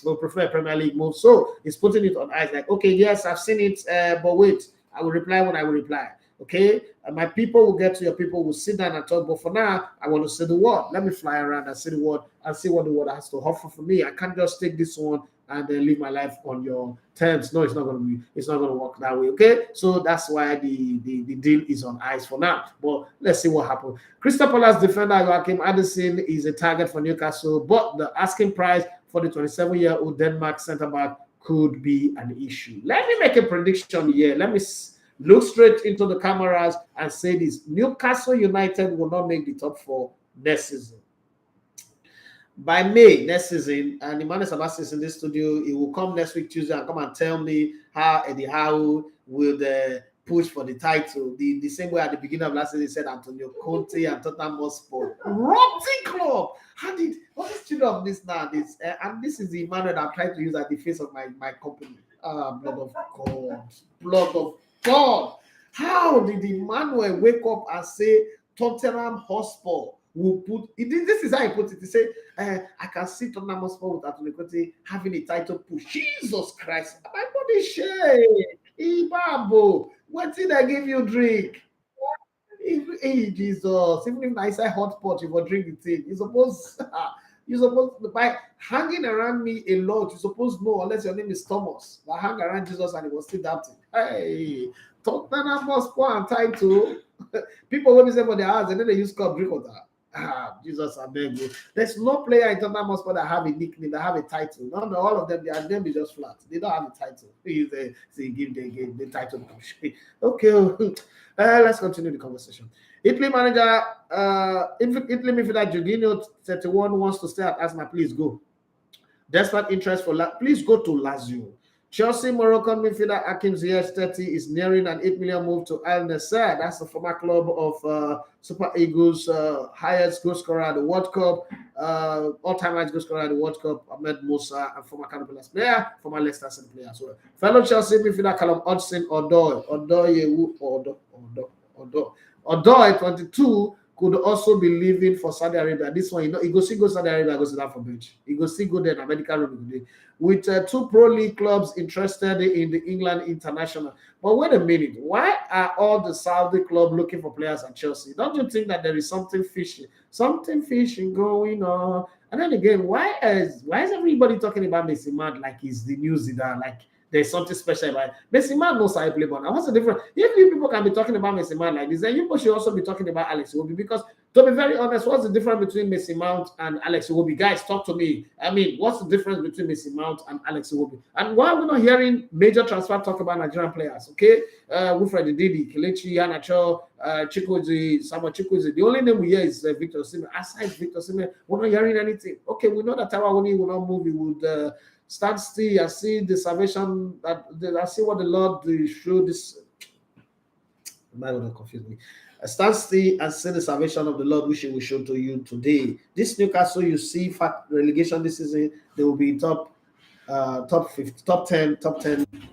will prefer a Premier League move. So he's putting it on ice. Like, okay, yes, I've seen it, but wait, I will reply when I will reply. Okay, my people will get to your people, will sit down and talk. But for now, I want to see the world. Let me fly around and see the world and see what the world has to offer for me. I can't just take this one and then live my life on your terms. No, it's not going to work that way. Okay, so that's why the deal is on ice for now. But let's see what happens. Crystal Palace defender Joachim Andersen is a target for Newcastle, but the asking price for the 27-year-old Denmark centre back could be an issue. Let me make a prediction here. Let me look straight into the cameras and say this: Newcastle United will not make the top 4 next season. By May next season, and Emmanuel Sabas is in this studio, he will come next week Tuesday and come and tell me how Eddie Howe will push for the title. The same way at the beginning of last season, he said Antonio Conte and Tottenham Hotspur. Rotten club! What is the of this now? And this is the Emmanuel that I'm trying to use at the face of my company. Blood of God. How did Emmanuel wake up and say Tottenham Hotspur will put it? This is how he put it. He said, I can see Tottenham Hotspur with Antonio Conte having a title push. Jesus Christ, my body shake. Ibabo, what did I give you drink? Hey, Jesus, even if I say hot pot, you will drink the thing. You suppose You're supposed to, by hanging around me a lot, you're supposed to know, unless your name is Thomas, that hang around Jesus and he was still doubting. Hey, Tottenham must go and title. People will be saying for their house and then they use cup drink water. Ah, Jesus, I beg you. There's no player in Tottenham Hotspur that have a nickname, that have a title. No, all of them, their name is just flat. They don't have a title. Say give the title. Okay, let's continue the conversation. Italy manager, Italy midfielder Jorginho 31 wants to stay at Arsenal. Please go. Despite interest for please go to Lazio. Chelsea Moroccan midfielder Akin Ziyech 30 is nearing an 8 million move to Al Nassr. That's the former club of Super Eagles, highest goal scorer at the World Cup, all-time highest goal scorer at the World Cup, Ahmed Musa, and former Canapilas player, former Leicester City player as well. Fellow Chelsea midfielder Callum Odoi 22 could also be leaving for Saudi Arabia. This one, he go see go Saudi Arabia, go sit down for bench. He go see go there in American room today. With 2 Pro League clubs interested in the England international. But wait a minute, why are all the Saudi clubs looking for players at Chelsea? Don't you think that there is something fishy going on? And then again, why is everybody talking about Messi Mad like he's the new Zidane? Like there's something special about it. Messi Man knows how to play ball. Now, what's the difference? If you people can be talking about Messi Man like this, then you should also be talking about Alex Iwobi. Because to be very honest, what's the difference between Messi Mount and Alex Iwobi? Guys, talk to me. I mean, what's the difference between Messi Mount and Alex Iwobi? And why are we not hearing major transfer talk about Nigerian players? Okay, Wilfred Didi, Kelechi Iheanacho, Chukwueze, Samuel Chukwueze. The only name we hear is Victor Osimhen. Aside Victor Osimhen, we're not hearing anything. Okay, we know that Taiwan will not move. He would stand still and see the salvation I see what the Lord showed this. Am I going to confuse me? Stand still and see the salvation of the Lord, which He will show to you today. This Newcastle, you see, fact relegation this season, they will be top 10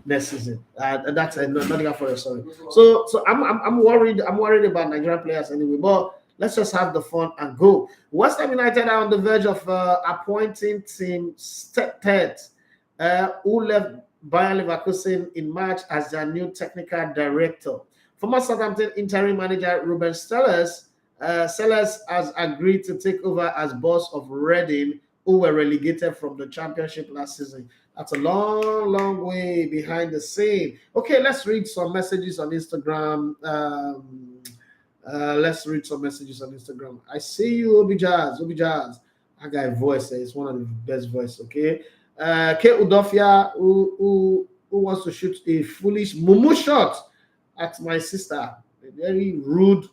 next season. And that's Nottingham Forest. Sorry. So I'm worried. I'm worried about Nigerian players anyway. But let's just have the fun and go. West Ham United are on the verge of appointing Tim Stedt, who left Bayern Leverkusen in March as their new technical director. Former Southampton interim manager Ruben Sellers has agreed to take over as boss of Reading, who were relegated from the Championship last season. That's a long, long way behind the scene. Okay, let's read some messages on Instagram. Let's read some messages on Instagram. I see you, Obi Jazz. That guy voice is one of the best voice. Okay, K Udofia, who wants to shoot a foolish mumu shot at my sister. A very rude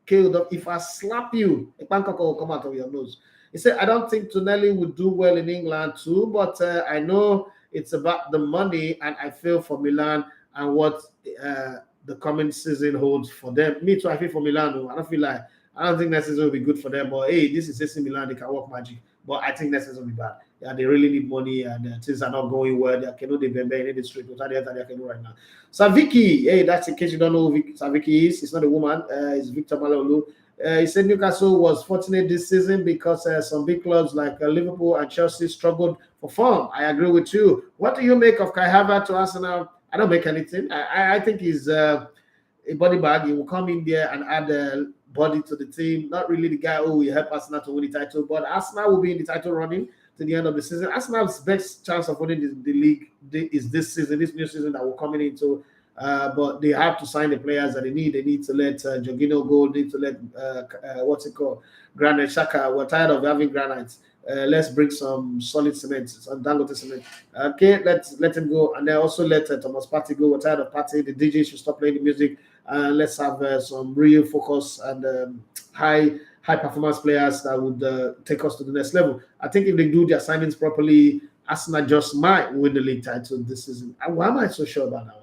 K Udofia. If I slap you, a pancake will come out of your nose. He said, I don't think Tonali would do well in England too, but I know it's about the money, and I feel for Milan and what the coming season holds for them. Me too, I feel for Milan. I don't think next season will be good for them. But hey, this is AC Milan, they can work magic. But I think next season will be bad. Yeah, they really need money, and things are not going well. They cannot in the street. Without the they can do right now. Saviki, hey, that's in case you don't know who Saviki is. It's not a woman. It's Victor Malolu. He said Newcastle was fortunate this season because some big clubs like Liverpool and Chelsea struggled for form. I agree with you. What do you make of Kai Havertz to Arsenal? I don't make anything. I think he's a body bag. He will come in there and add body to the team. Not really the guy who will help Arsenal to win the title, but Arsenal will be in the title running to the end of the season. Arsenal's best chance of winning the league is this season, this new season that we're coming into. But they have to sign the players that they need. They need to let Jorginho go. They need to let Granite Xhaka. We're tired of having granites. Let's bring some solid cement, some Dangote cement. Okay, let him go, and then also let Thomas Partey go. We're tired of Partey. The DJ should stop playing the music. Let's have some real focus and high performance players that would take us to the next level. I think if they do their signings properly, Arsenal just might win the league title this season. And why am I so sure about that?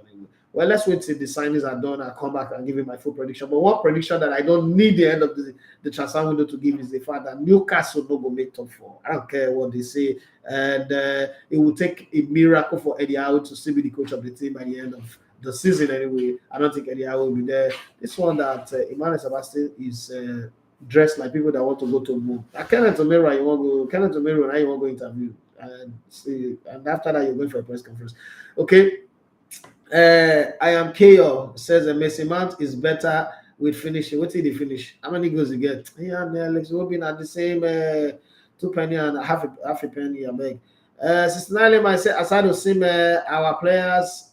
Well, let's wait till the signings are done. I'll come back and give you my full prediction. But one prediction that I don't need the end of the transfer window to give is the fact that Newcastle no go make top 4. I don't care what they say. And it will take a miracle for Eddie Howe to still be the coach of the team by the end of the season anyway. I don't think Eddie Howe will be there. This one that Emmanuel Sebastian is dressed like people that want to go to move. Kenneth Omero, you want to go. Kenneth Omero, now you want to go interview. And after that, you're going for a press conference. Okay. I am KO says Messi Mount is better with finishing. What did he finish? How many goals he get? Yeah, Alex Robin at the same 2 penny and half a penny, I beg. Sister Nali might say, aside Osimhen, our players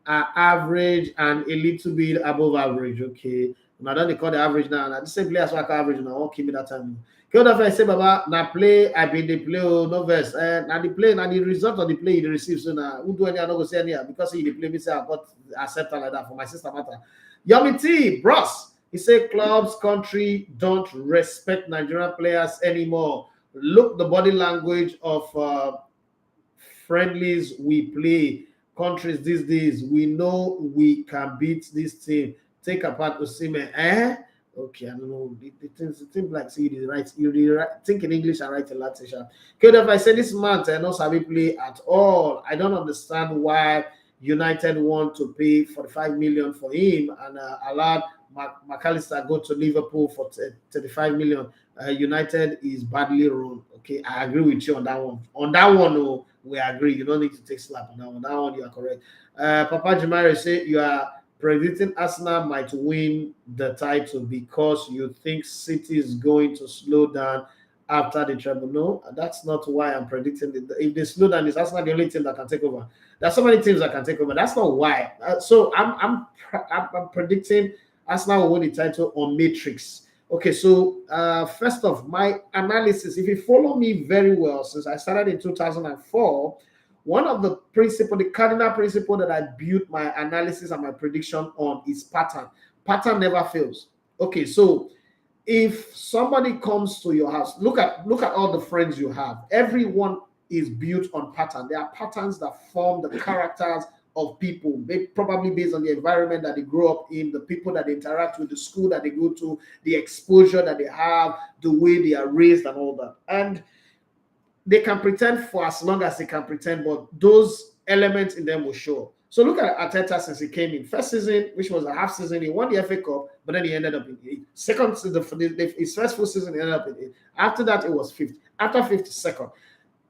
are average and a little bit above average. Okay. Now don't they call the average now? Now the same players who are average now won't keep me that time. I say, Baba, now play, I been the play, no verse. Now the play, now the result of the play you receive. So now who do any I not go say any because he play me say I got accepted like that for my sister matter. Yummy T, bros. He said clubs, country don't respect Nigerian players anymore. Look the body language of friendlies we play. Countries these days, we know we can beat this team. Take apart Osimhen. Okay, I don't know. The thing like see you right. You think in English and write in Latin. Okay, if I say this month I know Sabi play at all. I don't understand why United want to pay 45 million for him and allowed McAllister go to Liverpool for 35 million. United is badly run. Okay, I agree with you on that one. On that one, no, we agree. You don't need to take slap on that one. That one, you are correct. Papa Jemare say you are predicting Arsenal might win the title because you think City is going to slow down after the treble. No, that's not why I'm predicting it. If they slow down, is Arsenal the only team that can take over? There's so many teams that can take over. That's not why. So I'm predicting Arsenal will win the title on matrix. Okay, so first off, my analysis, if you follow me very well, since I started in 2004, one of the cardinal principle that I built my analysis and my prediction on is pattern. Pattern never fails. Okay, so if somebody comes to your house, look at all the friends you have. Everyone is built on pattern. There are patterns that form the characters of people, probably based on the environment that they grow up in, the people that they interact with, the school that they go to, the exposure that they have, the way they are raised and all that. And they can pretend for as long as they can pretend, but those elements in them will show. So look at Arteta since he came in. First season, which was a half season, he won the FA Cup, but then he ended up in 8th. Second, his first full season, he ended up in 8th. After that, it was 5th. After 5th, second.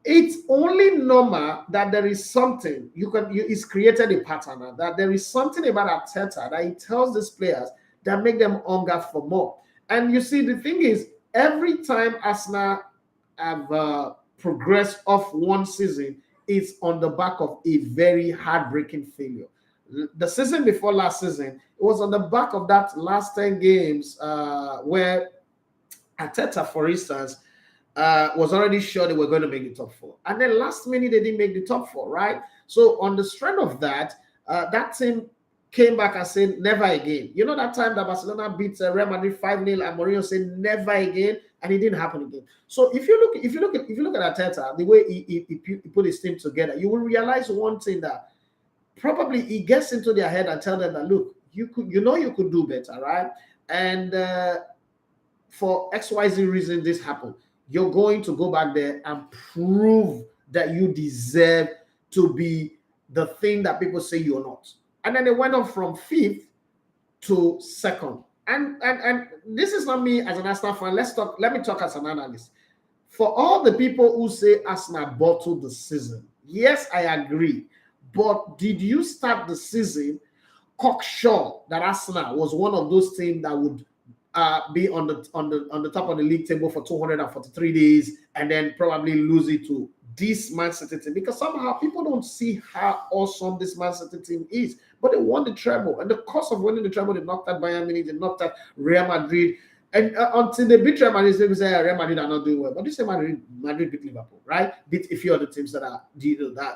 It's only normal that there is something it's created a pattern that there is something about Arteta that he tells these players that make them hunger for more. And you see, the thing is, every time Arsenal have progressed off one season, it's on the back of a very heartbreaking failure. The season before last season, it was on the back of that last 10 games where Arteta, for instance, was already sure they were going to make the top 4. And then last minute, they didn't make the top 4, right? So on the strength of that, that team came back and said, never again. You know that time that Barcelona beat Real Madrid 5-0 and Mourinho said, never again, and it didn't happen again. So if you look at Arteta, the way he put his team together, you will realize one thing, that probably he gets into their head and tell them that, look, you could do better, right? And for XYZ reason, this happened. You're going to go back there and prove that you deserve to be the thing that people say you're not. And then they went on from 5th to 2nd. And this is not me as an Arsenal fan. Let me talk as an analyst. For all the people who say Arsenal bottled the season, yes, I agree. But did you start the season cocksure that Arsenal was one of those teams that would be on the top of the league table for 243 days and then probably lose it to this Man City team? Because somehow people don't see how awesome this Man City team is. But they won the treble, and the cost of winning the treble, they knocked out Bayern Munich, they knocked out Real Madrid, and until they beat Real Madrid, they say Real Madrid are not doing well. But this say Madrid beat Liverpool, right? Beat a few other teams that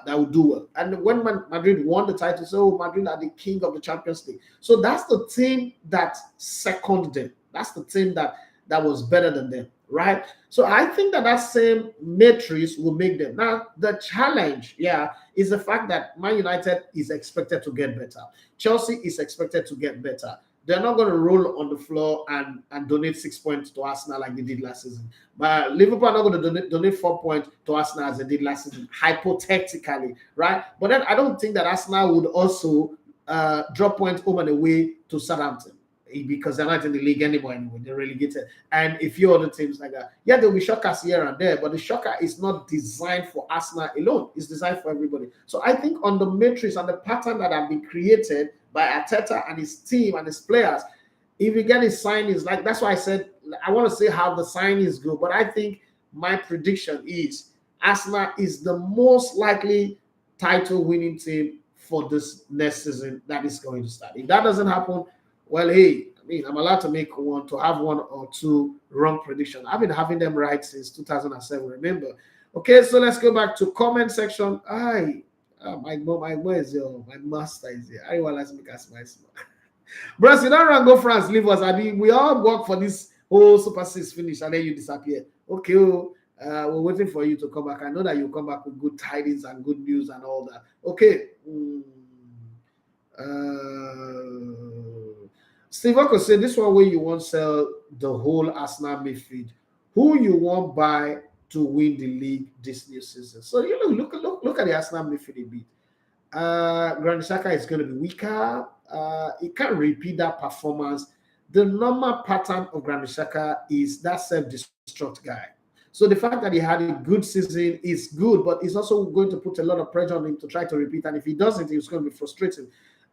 will do well. And when Madrid won the title, so Madrid are the king of the Champions League. So that's the team that seconded them. That's the team that was better than them, right? So I think that same matrix will make them. Now, the challenge, is the fact that Man United is expected to get better. Chelsea is expected to get better. They're not going to roll on the floor and donate 6 points to Arsenal like they did last season. But Liverpool are not going to donate 4 points to Arsenal as they did last season, hypothetically, right? But then I don't think that Arsenal would also drop points home and away to Southampton, because they're not in the league anymore. They're relegated. And a few other teams like that. Yeah, there'll be shockers here and there, but the shocker is not designed for Arsenal alone. It's designed for everybody. So I think on the matrix and the pattern that have been created by Arteta and his team and his players, if you get his signings, like that's why I said I want to say how the signings go, but I think my prediction is Arsenal is the most likely title-winning team for this next season that is going to start. If that doesn't happen, well, hey, I mean, I'm allowed to make one, to have one or two wrong predictions. I've been having them right since 2007, remember? Okay, so let's go back to comment section. My master is here. I want to make us my smile. Bros, you don't run go France, leave us. I mean, we all work for this whole Super 6 finish and then you disappear. Okay, we're waiting for you to come back. I know that you'll come back with good tidings and good news and all that. Okay. Steve Oko said this one where you won't sell the whole Arsenal midfield. Who you won't buy to win the league this new season? So you look at the Arsenal midfield a bit. Granit Xhaka is going to be weaker. He can't repeat that performance. The normal pattern of Granit Xhaka is that self-destruct guy. So the fact that he had a good season is good, but it's also going to put a lot of pressure on him to try to repeat. And if he doesn't, it's going to be frustrating.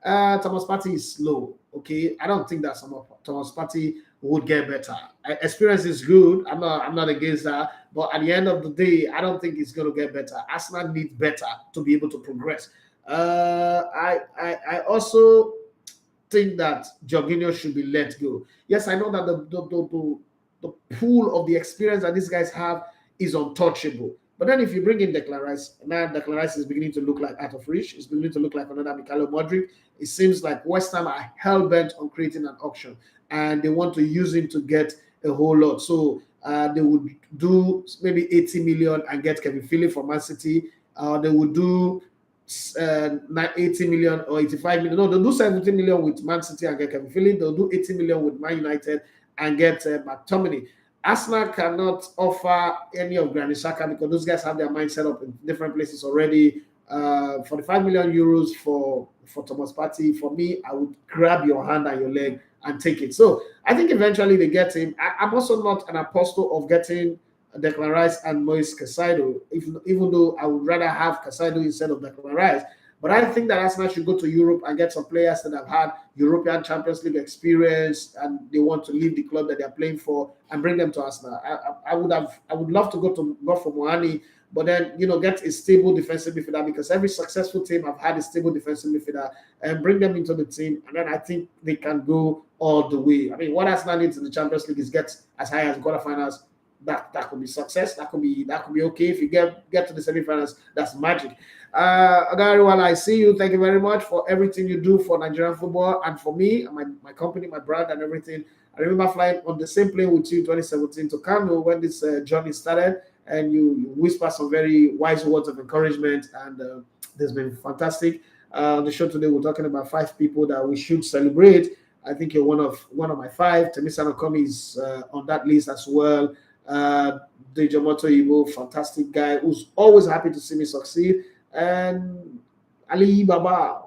Thomas Partey is slow. Okay, I don't think that Thomas Partey would get better. Experience is good. I'm not against that, but at the end of the day, I don't think it's going to get better. Arsenal needs better to be able to progress. I also think that Jorginho should be let go. Yes, I know that the pool of the experience that these guys have is untouchable. But then if you bring in Declan Rice, now Declan Rice is beginning to look like out of reach. It's beginning to look like another Mikhailo Modric. It seems like West Ham are hell-bent on creating an auction, and they want to use him to get a whole lot. So they would do maybe 80 million and get Kalvin Phillips from Man City. They would do 80 million or 85 million. No, they'll do 70 million with Man City and get Kalvin Phillips. They'll do 80 million with Man United and get McTominay. Arsenal cannot offer any of Granit Xhaka because those guys have their mind set up in different places already. 45 million euros for Thomas Partey. For me, I would grab your hand and your leg and take it. So I think eventually they get him. I'm also not an apostle of getting Declan Rice and Moise Caicedo, even though I would rather have Caicedo instead of Declan Rice. But I think that Arsenal should go to Europe and get some players that have had European Champions League experience and they want to leave the club that they're playing for and bring them to Arsenal. I would love to go for Moani, but then get a stable defensive midfielder because every successful team have had a stable defensive midfielder and bring them into the team, and then I think they can go all the way. I mean, what Arsenal needs in the Champions League is get as high as quarterfinals. That could be success. That could be okay. If you get to the semifinals, that's magic. Agariwala, I see you. Thank you very much for everything you do for Nigerian football and for me and my company, my brand, and everything. I remember flying on the same plane with you in 2017 to Kano when this journey started, and you whisper some very wise words of encouragement, and this has been fantastic. On the show today, we're talking about 5 people that we should celebrate. I think you're one of my 5. Temisa Nakomi is on that list as well. Dejomoto Ibo, fantastic guy who's always happy to see me succeed, and Ali Baba,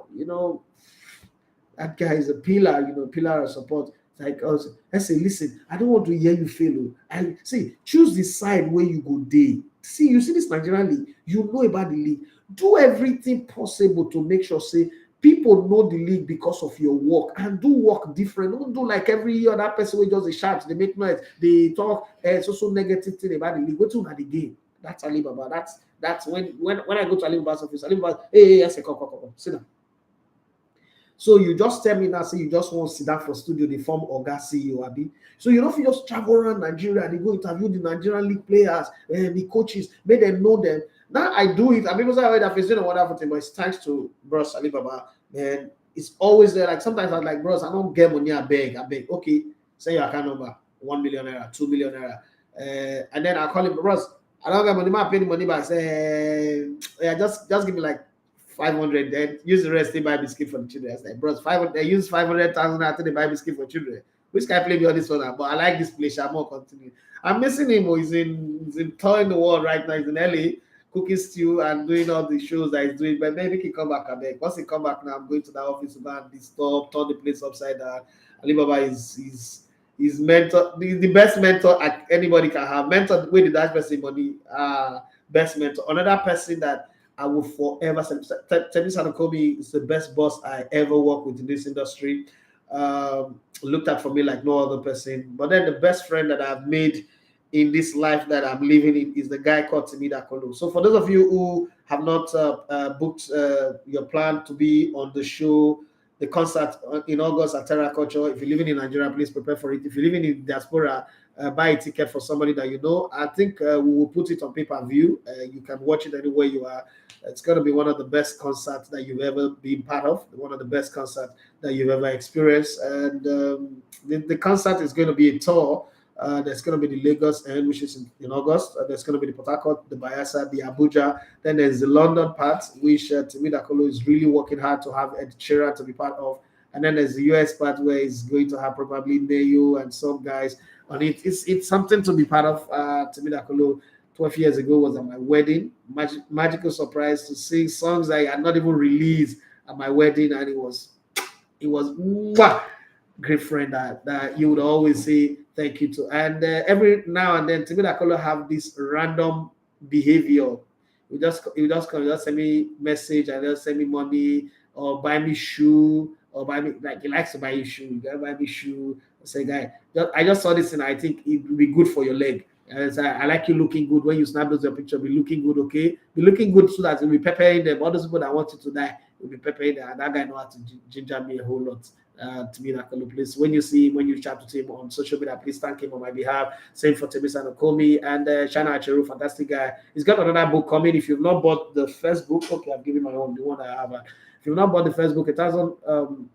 that guy is a pillar, pillar of support. Like us, I say, listen, I don't want to hear you fail. And see, choose the side where you go day. See, you see this Nigerian league, you know about the league. Do everything possible to make sure, say, people know the league because of your work, and do work different. Don't do like every other person who just shout, they make noise, they talk so negative thing about the league. Go to the game. That's Alibaba. That's when I go to Alibaba's office. Alibaba, hey, I say, come, sit down. So you just tell me now, say you just want to sit down for studio, they form Oga CEO, Abi. So you don't feel just travel around Nigeria and they go interview the Nigerian league players and the coaches, make them know them. Now I do it. I mean, because I heard that he's doing a wonderful thing, but it's thanks to Bros Alibaba. Man, it's always there. Like sometimes I'm like, Bros, I don't get money. I beg. Okay, say your account number, 1 million naira, 2 million naira, and then I call him, Bros, I don't get money. I pay the money back. Say, yeah, just give me like 500. Then use the rest to buy biscuit for the children. I was like, Bros, 500. They use 500,000 after they buy biscuit for children. Which can play me on this one now? But I like this place. I'm more continue. I'm missing him. He's in touring the world right now. He's in LA. Cooking stew and doing all the shows that he's doing, but maybe he can come back a bit. Once he come back now, I'm going to the office to go and disturb, turn the place upside down. Alibaba is mentor, the best mentor anybody can have. Mentor with the dash person money, best mentor. Another person that I will forever say, Temisa Nakomi is the best boss I ever worked with in this industry. Looked at for me like no other person. But then the best friend that I've made in this life that I'm living in is the guy called Timida Kolo. So for those of you who have not booked your plan to be on the show, the concert in August at Terra Culture, if you're living in Nigeria, please prepare for it. If you're living in diaspora, buy a ticket for somebody that you know. I think we will put it on pay-per-view. You can watch it anywhere you are. It's going to be one of the best concerts that you've ever been part of, one of the best concerts that you've ever experienced. And the concert is going to be a tour. There's going to be the Lagos end, which is in August. There's going to be the Port Harcourt, the Bayelsa, the Abuja. Then there's the London part, which Timida Kolo is really working hard to have Ed Sheeran to be part of. And then there's the US part where he's going to have probably Neyo and some guys on it. It's something to be part of. Timida Kolo 12 years ago was at my wedding. Magical surprise to sing songs I had not even released at my wedding, and it was mwah, great friend that you would always say thank you to. And every now and then, Timida Kolo have this random behavior. You just send me message and just send me money or buy me shoe or buy me, like, he likes to buy you shoe. You gotta buy me shoe. I say, guy, I just saw this and I think it will be good for your leg. And I like you looking good when you snap those your picture. Be looking good, okay? Be looking good so that you'll be peppering them. All those people that want you to die will be peppering them. And that guy know how to ginger me a whole lot. Timida Kolo, please, when you chat to him on social media, please thank him on my behalf. Same for Sandro Tonali and Shana Acheru, fantastic guy. He's got another book coming. If you've not bought the first book, okay, I'm giving my own, the one I have. If you've not bought the first book, 1,000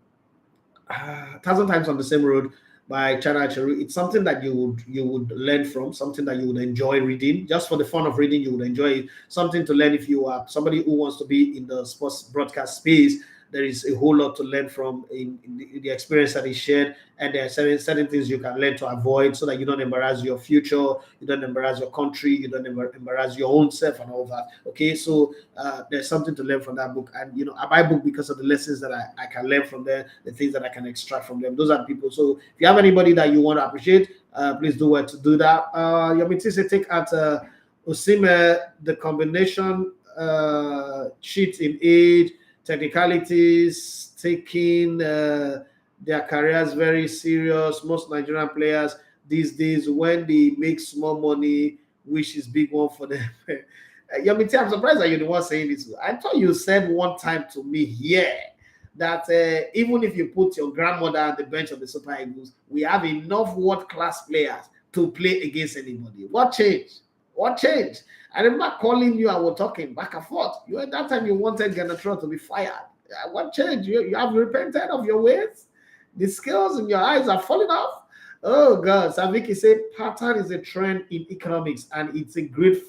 times on the same road by Chana Acheru. It's something that you would learn from, something that you would enjoy reading. Just for the fun of reading, you would enjoy it. Something to learn if you are somebody who wants to be in the sports broadcast space. There is a whole lot to learn from in the experience that is shared, and there are certain things you can learn to avoid so that you don't embarrass your future, you don't embarrass your country, you don't embarrass your own self and all that. Okay, so there's something to learn from that book, and I buy book because of the lessons that I can learn from there, the things that I can extract from them. Those are the people. So if you have anybody that you want to appreciate, please do well to do that. Yomitise take at Osimhen, the combination cheat in age, technicalities, taking their careers very serious. Most Nigerian players these days, when they make small money, which is big one for them. Yomiti, I'm surprised that you're the one saying this. I thought you said one time to me here that even if you put your grandmother on the bench of the Super Eagles, we have enough world-class players to play against anybody. What changed? What changed? I remember calling you and we're talking back and forth. You at that time you wanted Ganatron to be fired. What changed? You have repented of your ways? The scales in your eyes are falling off? Oh God. Saviki said pattern is a trend in economics and it's a great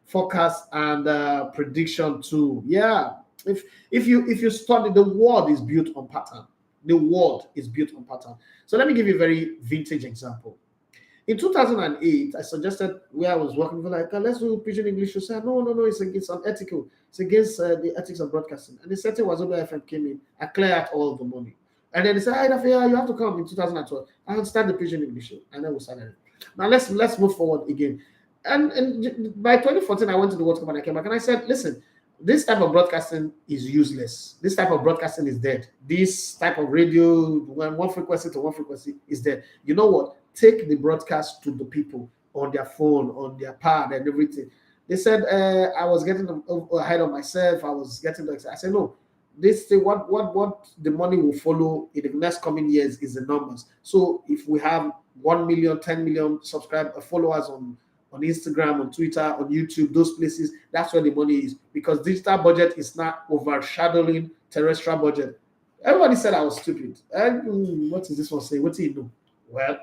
forecast and prediction too. Yeah. If you study, the world is built on pattern. The world is built on pattern. So let me give you a very vintage example. In 2008, I suggested where I was working for, like, let's do Pidgin English. You said, no, it's unethical. It's against the ethics of broadcasting. And the setting was over FM came in. I cleared out all the money. And then they said, you have to come in 2012. I would start the Pidgin English show. And then we started it. Now let's move forward again. And by 2014, I went to the World Cup and I came back and I said, listen, this type of broadcasting is useless. This type of broadcasting is dead. This type of radio, one frequency to one frequency, is dead. You know what? Take the broadcast to the people on their phone, on their pad, and everything. They said I was getting ahead of myself. I was getting excited. I said no. This thing, what the money will follow in the next coming years is the numbers. So if we have 1 million, 10 million followers on Instagram, on Twitter, on YouTube, those places, that's where the money is, because digital budget is not overshadowing terrestrial budget. Everybody said I was stupid. And what is this one saying? What do you know? Well,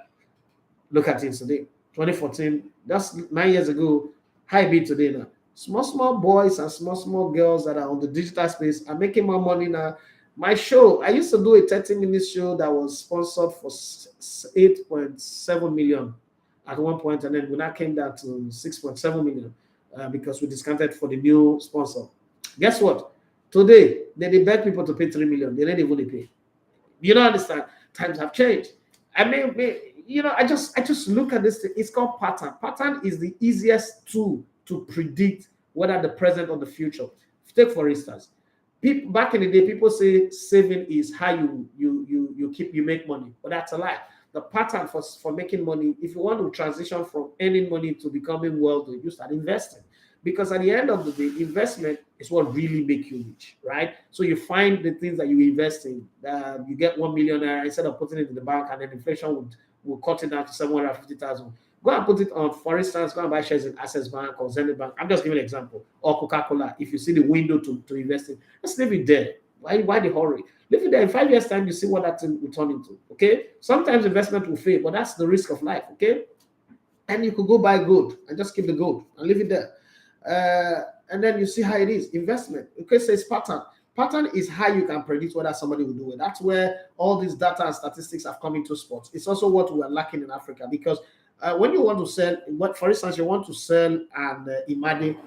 look at it today. 2014, that's 9 years ago. High beat today now. Small boys and small girls that are on the digital space are making more money now. My show, I used to do a 30-minute show that was sponsored for 8.7 million at one point, and then we now came down to 6.7 million because we discounted for the new sponsor. Guess what? Today, they beg people to pay 3 million. They don't even pay. You don't understand. Times have changed. I mean, I just look at this thing. It's called pattern. Pattern is the easiest tool to predict whether the present or the future. Take for instance, back in the day, people say saving is how you make money, but that's a lie. the pattern for making money, if you want to transition from earning money to becoming wealthy, you start investing. Because at the end of the day, investment is what really make you rich, right? So you find the things that you invest in. You get 1 million instead of putting it in the bank, and then inflation will cut it down to 750,000. Go and put it on, for instance, go and buy shares in Access Bank or Zenith Bank. I'm just giving an example. Or Coca-Cola. If you see the window to invest in, just leave it there. Why the hurry? Leave it there. In 5 years' time, you see what that thing will turn into. Okay. Sometimes investment will fail, but that's the risk of life. Okay. And you could go buy gold and just keep the gold and leave it there. And then you see how it is. Investment. Okay, so it's pattern. Pattern is how you can predict whether somebody will do it. That's where all these data and statistics have come into sports. It's also what we are lacking in Africa, because when you want to sell, for instance, you want to sell an Imade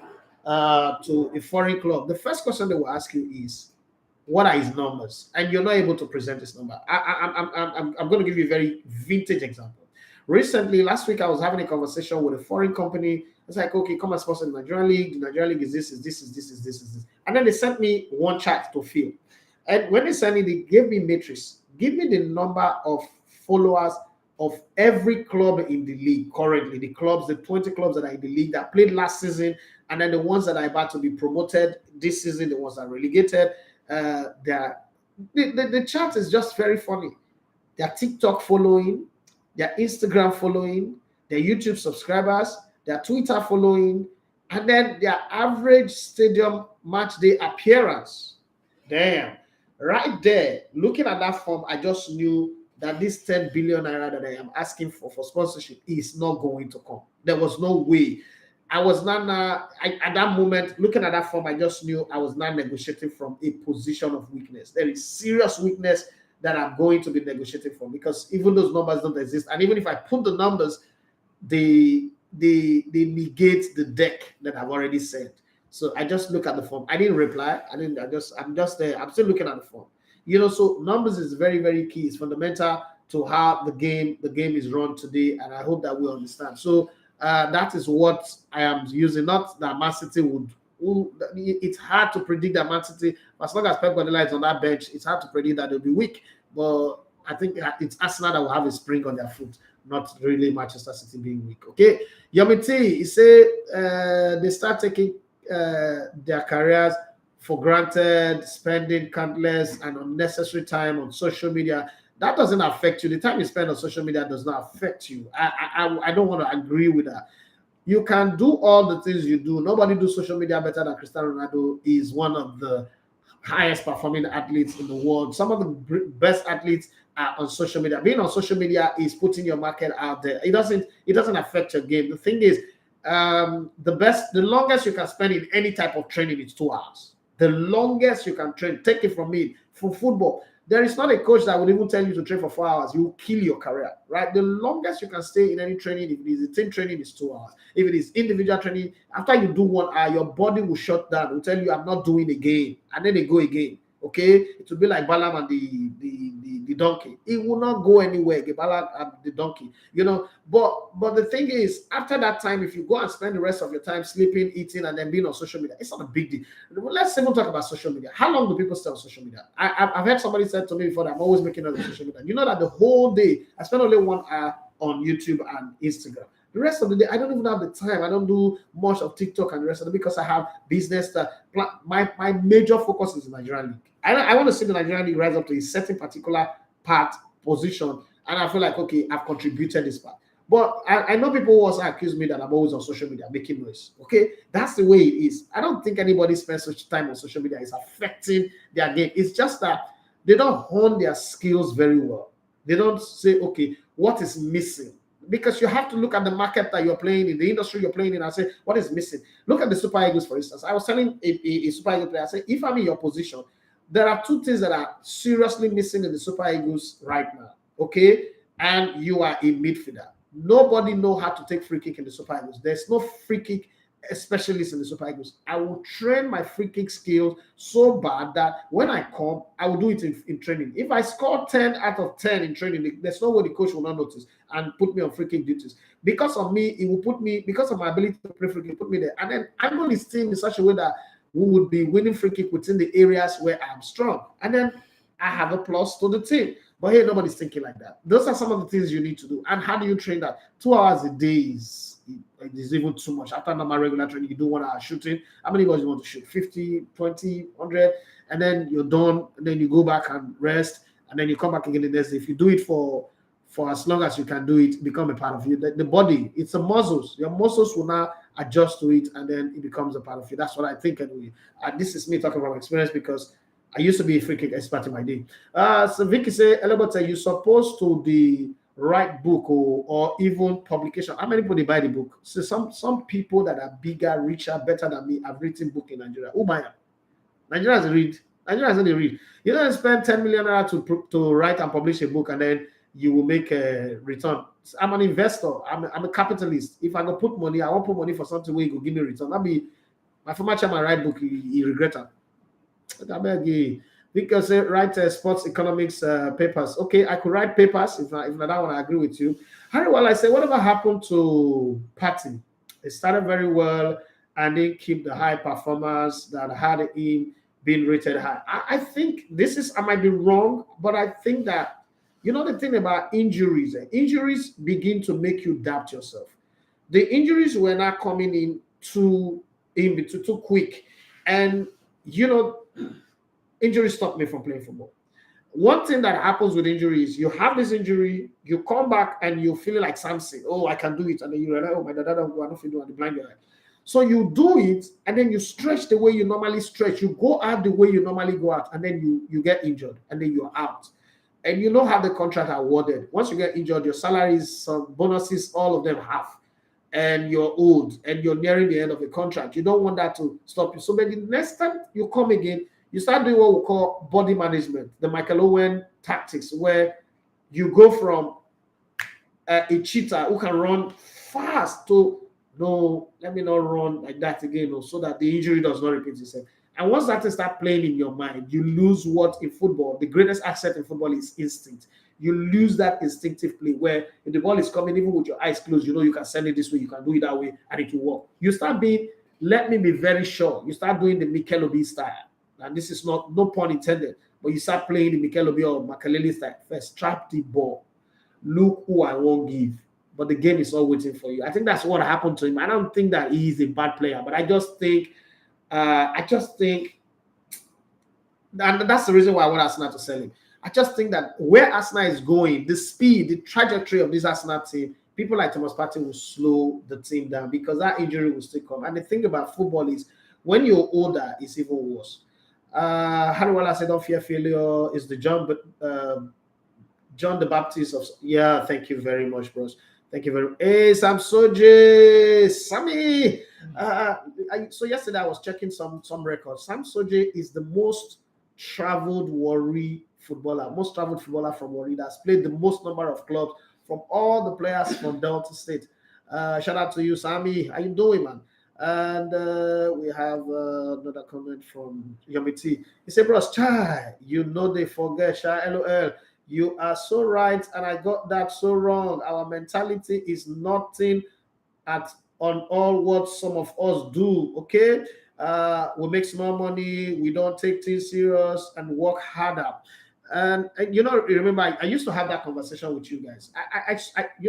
to a foreign club, the first question they will ask you is, what are his numbers? And you're not able to present his number. I'm going to give you a very vintage example. Recently, last week, I was having a conversation with a foreign company. It's like, okay, come and sponsor the Nigerian League. The Nigerian League is this. And then they sent me one chart to fill. And when they sent me, they gave me matrix. Give me the number of followers of every club in the league currently. The clubs, the 20 clubs that are in the league that played last season, and then the ones that are about to be promoted this season, the ones that are relegated. The chart is just very funny. Their TikTok following, their Instagram following, their YouTube subscribers, their Twitter following, and then their average stadium match day appearance. Damn. Right there, looking at that form, I just knew that this 10 billion naira that I am asking for sponsorship is not going to come. There was no way. I was not at that moment, looking at that form, I just knew I was not negotiating from a position of weakness. There is serious weakness that I'm going to be negotiating from, because even those numbers don't exist. And even if I put the numbers, they negate the deck that I've already sent. So I just look at the form. I didn't reply. I'm just there. I'm still looking at the form. So numbers is very, very key. It's fundamental to how the game is run today. And I hope that we understand. So that is what I am using. Not that Man City would. It's hard to predict that Man City, as long as Pep Guardiola is on that bench, it's hard to predict that they'll be weak. But I think it's Arsenal that will have a spring on their foot, not really Manchester City being weak. Okay, Yomiti, he said they start taking their careers for granted, spending countless and unnecessary time on social media. That doesn't affect you. The time you spend on social media does not affect you. I don't want to agree with that. You can do all the things you do. Nobody do social media better than Cristiano Ronaldo. Is one of the highest performing athletes in the world. Some of the best athletes are on social media. Being on social media is putting your market out there. It doesn't affect your game. The thing is, the longest you can spend in any type of training is 2 hours. The longest you can train, take it from me, for football. There is not a coach that would even tell you to train for 4 hours. You will kill your career, right? The longest you can stay in any training, if it is a team training, is 2 hours. If it is individual training, after you do 1 hour, your body will shut down. It will tell you, I'm not doing again. And then they go again. Okay? It will be like Balaam and the donkey. It will not go anywhere. Balaam and the donkey. But the thing is, after that time, if you go and spend the rest of your time sleeping, eating, and then being on social media, it's not a big deal. Let's even talk about social media. How long do people stay on social media? I've heard somebody said to me before that I'm always making on social media. You know that the whole day, I spend only 1 hour on YouTube and Instagram. The rest of the day, I don't even have the time. I don't do much of TikTok and the rest of it because I have business. My major focus is the Nigerian League. I want to see the Nigerian League rise up to a certain particular position, and I feel like, okay, I've contributed this part. But I know people who also accuse me that I'm always on social media making noise. Okay, that's the way it is. I don't think anybody spends such time on social media is affecting their game. It's just that they don't hone their skills very well. They don't say, okay, what is missing? Because you have to look at the market that you're playing in, the industry you're playing in, and say, what is missing? Look at the Super Eagles, for instance. I was telling a Super Eagles player, I said, if I'm in your position, there are 2 things that are seriously missing in the Super Eagles right now, okay? And you are a midfielder. Nobody knows how to take free kick in the Super Eagles. There's no free kick specialist in the Super Eagles. I will train my free kick skills so bad that when I come, I will do it in training. If I score 10 out of 10 in training, there's no way the coach will not notice and put me on free kick duties. Because of me, it will put me, because of my ability to play free kick, put me there. And then I'm going to team in such a way that we would be winning free kick within the areas where I'm strong. And then I have a plus to the team. But here, nobody's thinking like that. Those are some of the things you need to do. And how do you train that? 2 hours a day is even too much. After normal regular training, you do 1 hour shooting. How many balls you want to shoot? 50, 20, 100, and then you're done. And then you go back and rest, and then you come back again the next day. If you do it for as long as you can do it, become a part of you. The body, it's the muscles. Your muscles will now adjust to it, and then it becomes a part of you. That's what I think anyway. And this is me talking from experience because I used to be a free kick expert in my day. So Vicky say, Elebota, you're supposed to be write book or even publication. How many people they buy the book? So some people that are bigger, richer, better than me have written book in Nigeria. Who buy them? Nigerians read. Nigerians only read. You don't spend 10 million naira to write and publish a book and then you will make a return. I'm an investor. I'm a capitalist. If I go put money, I won't put money for something where you go give me a return. That be my former chairman write book. He regret it. Because write sports economics papers. Okay, I could write papers if not that one. I agree with you. Harry, well, I say, whatever happened to Patty? It started very well and they keep the high performers that had him being rated high. I think I might be wrong, but I think that the thing about injuries, injuries begin to make you doubt yourself. The injuries were not coming in too quick, and injuries stopped me from playing football. One thing that happens with injuries, you have this injury, you come back and you're feeling like Samson. Oh, I can do it, and then you realize, oh my God, I don't know if you do it, blind your eye. So you do it, and then you stretch the way you normally stretch. You go out the way you normally go out, and then you get injured, and then you're out. And you don't have the contract awarded. Once you get injured, your salaries, some bonuses, all of them half. And you're old, and you're nearing the end of the contract. You don't want that to stop you. So maybe next time you come again, you start doing what we call body management, the Michael Owen tactics, where you go from a cheater who can run fast to, no, let me not run like that again, so that the injury does not repeat itself. And once that starts playing in your mind, you lose what in football, the greatest asset in football is instinct. You lose that instinctive play where if the ball is coming, even with your eyes closed, you can send it this way, you can do it that way, and it will work. You start being, let me be very sure, you start doing the Mikel Obi style. And this is no pun intended, but you start playing the Mikel Obi or Makelele style. First, trap the ball. Look who I won't give. But the game is all waiting for you. I think that's what happened to him. I don't think that he's a bad player, but I just think, and that's the reason why I want Arsenal to sell him. I just think that where Arsenal is going, the speed, the trajectory of this Arsenal team, people like Thomas Partey will slow the team down because that injury will still come. And the thing about football is when you're older, it's even worse. Hariwala said, don't fear failure is the John the Baptist of... Yeah, thank you very much, bros. Thank you very much. Hey, Sam Soje, Sammy. So yesterday I was checking some records. Sam Soje is the most traveled Warri footballer, most traveled footballer from Warri that's played the most number of clubs from all the players from Delta State. Shout out to you, Sammy. How you doing, man? And we have another comment from Yomiti. He said, bros, chai, they forget, Sha LOL. You are so right, and I got that so wrong. Our mentality is nothing on all what some of us do, okay? We make small money, we don't take things serious, and work harder. And remember, I used to have that conversation with you guys.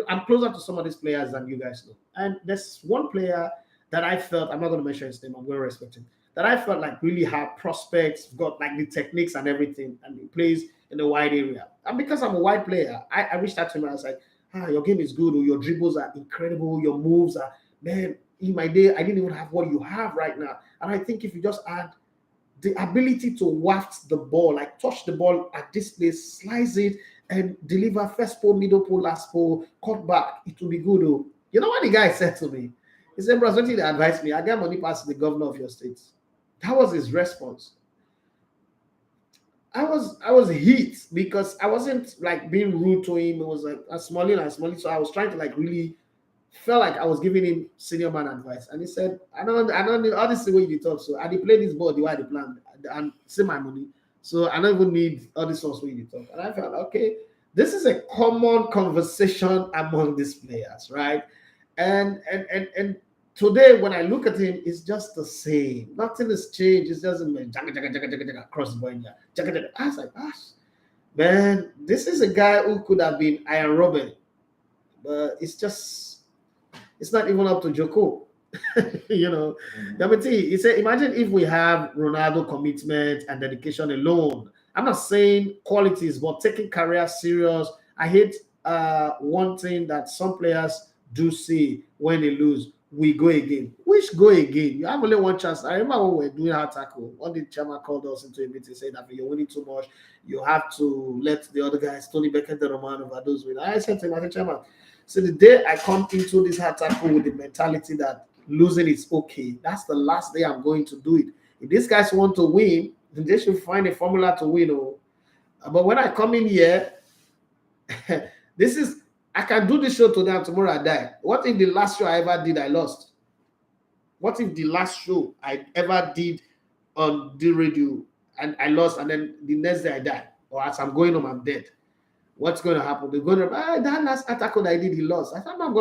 I'm closer to some of these players than you guys know. And there's one player that I felt, I'm not going to mention his name, I'm going to respect him, that I felt like really had prospects, got like the techniques and everything, and he plays in the wide area. And because I'm a wide player, I reached out to him and I was like, your game is good, or your dribbles are incredible, your moves are, man, in my day, I didn't even have what you have right now. And I think if you just add the ability to waft the ball, like touch the ball at this place, slice it, and deliver first pole, middle pole, last pole, cut back, it will be good. Oh. You know what the guy said to me? He said, bro, something that advised me, I got money past the governor of your state. That was his response. I was hit because I wasn't like being rude to him. It was like a smalling. So I was trying to like really felt like I was giving him senior man advice. And he said, I don't need all this the way you talk. So I did play this ball the way I plan and save my money. So I don't even need all this way you talk. And I felt, okay, this is a common conversation among these players, right? And today, when I look at him, it's just the same. Nothing has changed. It's just cross the ball. I was like, gosh, Man, this is a guy who could have been Iron Robin, but it's not even up to Joko. You know, Damati, he said, imagine if we have Ronaldo commitment and dedication alone. I'm not saying qualities, but taking career serious. I hate one thing that some players do see when they lose. We go again. Which go again? You have only one chance. I remember when we were doing hard tackle. One day, chairman called us into a meeting saying that you're winning too much. You have to let the other guys, Tony Beckett, the Roman, overdose with. I said to him, I said, chairman, so the day I come into this hard tackle with the mentality that losing is okay, that's the last day I'm going to do it. If these guys want to win, then they should find a formula to win. Oh. But when I come in here, I can do this show today and tomorrow I die. What if the last show I ever did, I lost? What if the last show I ever did on the radio and I lost, and then the next day I die? Or as I'm going home, I'm dead. What's going to happen? They're going to that last attack that I did, he lost. I said, I'm not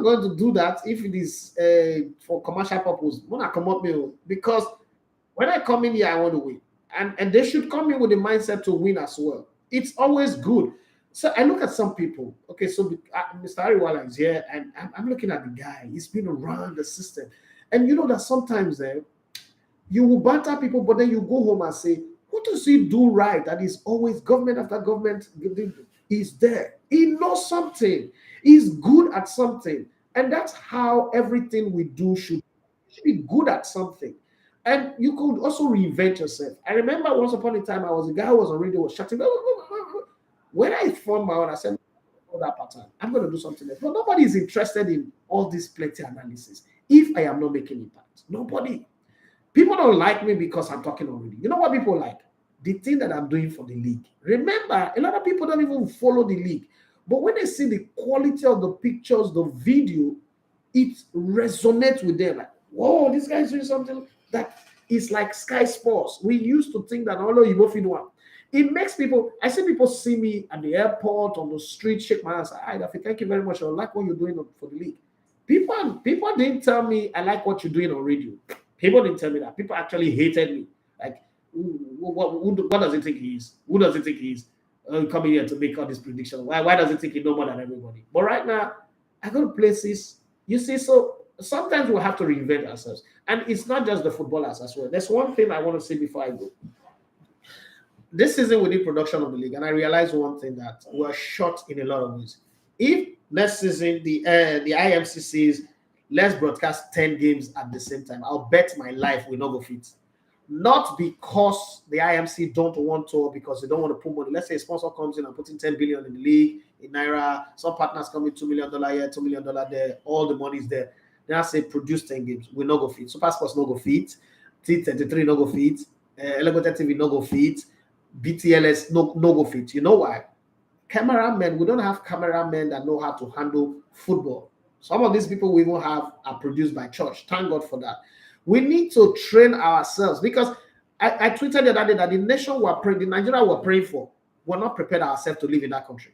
going to do that if it is for commercial purpose. When I come up here, because when I come in here, I want to win. And they should come in with the mindset to win as well. It's always good. So I look at some people. Okay, so Mr. Ariwala is here, and I'm looking at the guy. He's been around the system. And you know that sometimes you will banter people, but then you go home and say, what does he do right? That is always government after government is there. He knows something. He's good at something. And that's how everything we do should be good at something. And you could also reinvent yourself. I remember once upon a time, I was a guy who was on radio, was shouting. When I formed my own, I said, that pattern, I'm going to do something else. But nobody is interested in all this plenty analysis if I am not making impact. Nobody. People don't like me because I'm talking already. You know what people like? The thing that I'm doing for the league. Remember, a lot of people don't even follow the league. But when they see the quality of the pictures, the video, it resonates with them. Like, whoa, this guy is doing something that is like Sky Sports. We used to think that, oh, no, you both in one. It makes people, I see people see me at the airport, on the street, shake my hand, say, hi, Daffy, thank you very much. I like what you're doing for the league. People didn't tell me I like what you're doing on radio. People didn't tell me that. People actually hated me. Like, what does he think he is? Who does he think he is? Coming here to make all this prediction. Why does he think he know more than everybody? But right now, I go to places. You see, so sometimes we'll have to reinvent ourselves. And it's not just the footballers as well. There's one thing I want to say before I go. This season we did production of the league, and I realized one thing, that we're short in a lot of ways. If next season the IMC says let's broadcast 10 games at the same time, I'll bet my life we'll not go fit. Not because the IMC don't want to, or because they don't want to put money. Let's say a sponsor comes in and putting 10 billion in the league, in Naira, some partners come in $2 million here, $2 million there, all the money is there. Then I say produce 10 games, we'll not go fit. Super Sports no go fit, T33 no go fit, Elevator TV no go fit, BTLS no go fit. You know why? Cameramen, we don't have cameramen that know how to handle football. Some of these people we even have are produced by church. Thank God for that. We need to train ourselves, because I tweeted the other day that the nation we're praying, the Nigeria we're praying for, we're not prepared ourselves to live in that country.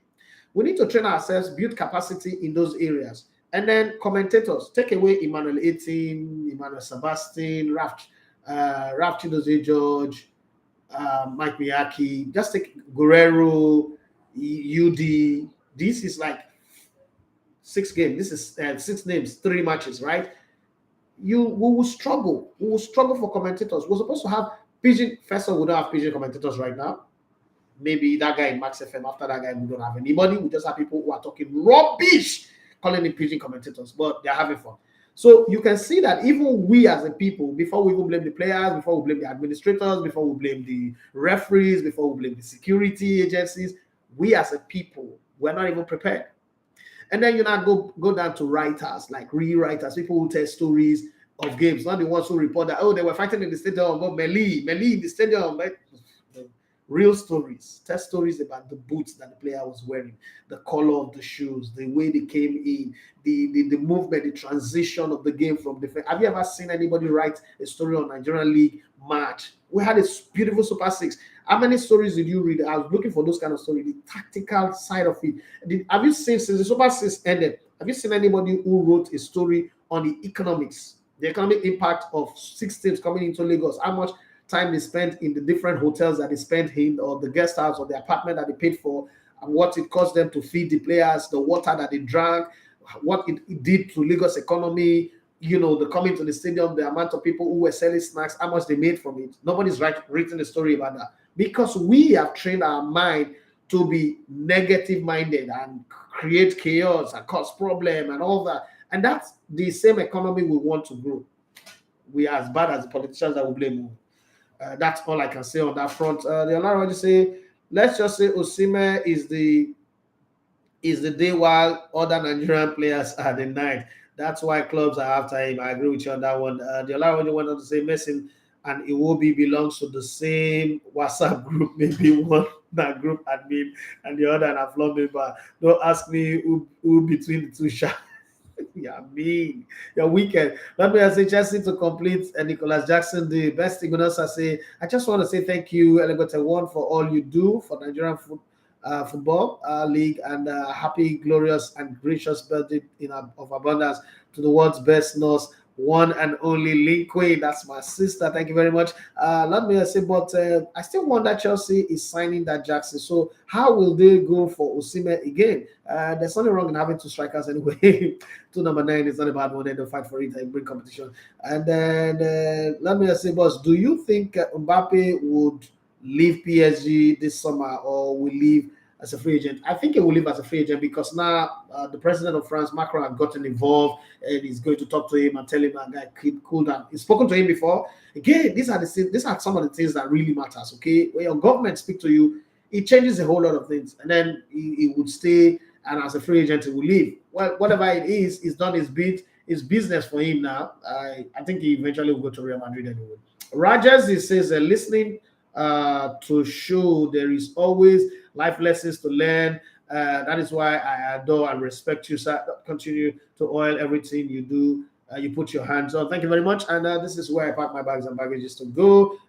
We need to train ourselves, build capacity in those areas. And then commentators, take away Emmanuel 18, Emmanuel Sebastian, Raf Chidozie George, Mike Miyake, just take Guerrero, UD. This is like 6 games. This is 6 names, 3 matches, right? We will struggle. We will struggle for commentators. We're supposed to have Pidgin. First of all, we don't have Pidgin commentators right now. Maybe that guy in Max FM. After that guy, we don't have anybody. We just have people who are talking rubbish, calling it Pidgin commentators, but they're having fun. So you can see that even we as a people, before we even blame the players, before we blame the administrators, before we blame the referees, before we blame the security agencies, we as a people, we're not even prepared. And then you now go down to writers, like rewriters, people who tell stories of games, not the ones who report that, oh, they were fighting in the stadium, but Meli in the stadium. Right? Real stories, tell stories about the boots that the player was wearing, the color of the shoes, the way they came in, the movement, the transition of the game from defense. Have you ever seen anybody write a story on Nigerian League match? We had a beautiful Super 6. How many stories did you read? I was looking for those kind of stories, the tactical side of it. Have you seen, since the Super 6 ended, have you seen anybody who wrote a story on the economics, the economic impact of 6 teams coming into Lagos? How much time they spent in the different hotels that they spent in, or the guest house or the apartment that they paid for, and what it cost them to feed the players, the water that they drank, what it did to Lagos economy, the coming to the stadium, the amount of people who were selling snacks, how much they made from it. Nobody's written a story about that, because we have trained our mind to be negative minded and create chaos and cause problem and all that. And that's the same economy we want to grow. We are as bad as the politicians that will blame. That's all I can say on that front. The other already say, let's just say Osimhen is the day while other Nigerian players are the night. That's why clubs are after him. I agree with you on that one. The other already went on to say Messi and Iwobi belongs to the same WhatsApp group. Maybe one that group admin and the other an affluent member. Don't ask me who between the two shall. Yeah, mean. You're wicked. Let me say Chelsea to complete Nicholas Jackson. The best thing I say, I just want to say thank you, Elegote One, for all you do for Nigerian football league, and happy, glorious, and gracious birthday of abundance to the world's best nurse, one and only Lin Quain. That's my sister. Thank you very much. Let me say, but I still wonder Chelsea is signing that Jackson. So how will they go for Osimhen again? There's nothing wrong in having two strikers anyway. 2 number 9 is not a bad one. They'll fight for it and bring competition. And then let me say, boss, do you think Mbappe would leave PSG this summer, or will leave as a free agent? I think he will leave as a free agent, because now the president of France, Macron, has gotten involved and he's going to talk to him and tell him, guy, keep cool down. He's spoken to him before. Again, these are some of the things that really matters. Okay, when your government speak to you, it changes a whole lot of things, and then he would stay, and as a free agent, he will leave. Well, whatever it is, he's done his bit. It's business for him now. I think he eventually will go to Real Madrid anyway. Rogers, he says, listening to show there is always life lessons to learn. That is why I adore and respect you, sir. Continue to oil everything you do. You put your hands on. Thank you very much. And this is where I pack my bags and baggages to go.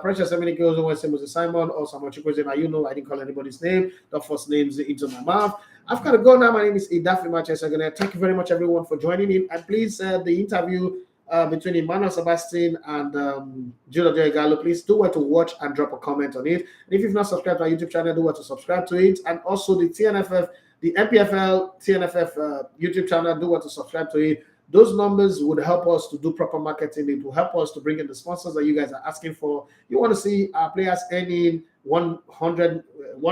Precious Emily goes on same as Simon or someone I didn't call anybody's name. The first names into my mouth. I've got to go now. My name is Idafi Manchester. Thank you very much, everyone, for joining in. And please, the interview between Emmanuel Sebastian and Judah Gallo, please do what to watch and drop a comment on it. And if you've not subscribed to our YouTube channel, do what to subscribe to it. And also the TNFF, the MPFL TNFF YouTube channel, do what to subscribe to it. Those numbers would help us to do proper marketing. It will help us to bring in the sponsors that you guys are asking for. You want to see our players earning 1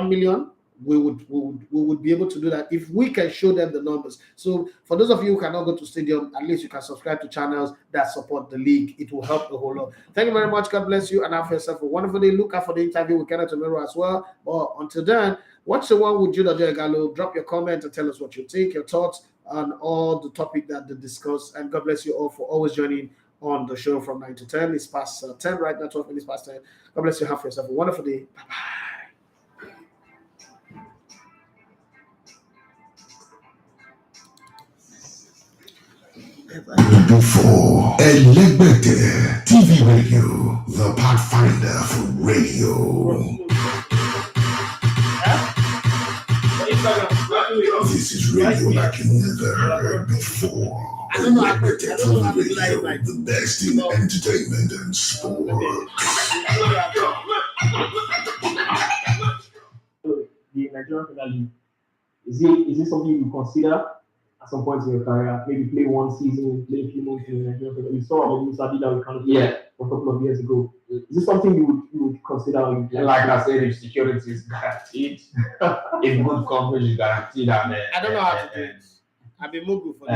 million? We would be able to do that if we can show them the numbers. So for those of you who cannot go to stadium, at least you can subscribe to channels that support the league. It will help a whole lot. Thank you very much. God bless you, and have yourself a wonderful day. Look out for the interview with Kenneth tomorrow as well. But until then, watch the one with Judah Gallo. Drop your comment and tell us what you think, your thoughts on all the topic that they discuss. And God bless you all for always joining on the show from 9 to 10. It's past 10 right now, 12 minutes past 10. God bless you. Have yourself a wonderful day. Bye-bye. Before Elegbete TV Radio, the pathfinder for radio. This is radio like you never heard before. Elegbete TV Radio, the best in entertainment and sport. The Nigerian Premier League, is it something you consider at some point in your career? Maybe play one season, play a few months in the Nigerian Premier League. We saw when Musa did that with Kane a couple of years ago. Is this something you would consider? Like I said, if security is guaranteed, if good coverage is guaranteed, and I don't know how to do it. I've been more good for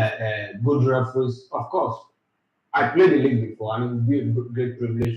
good referees, of course. I played the league before, and it's a great privilege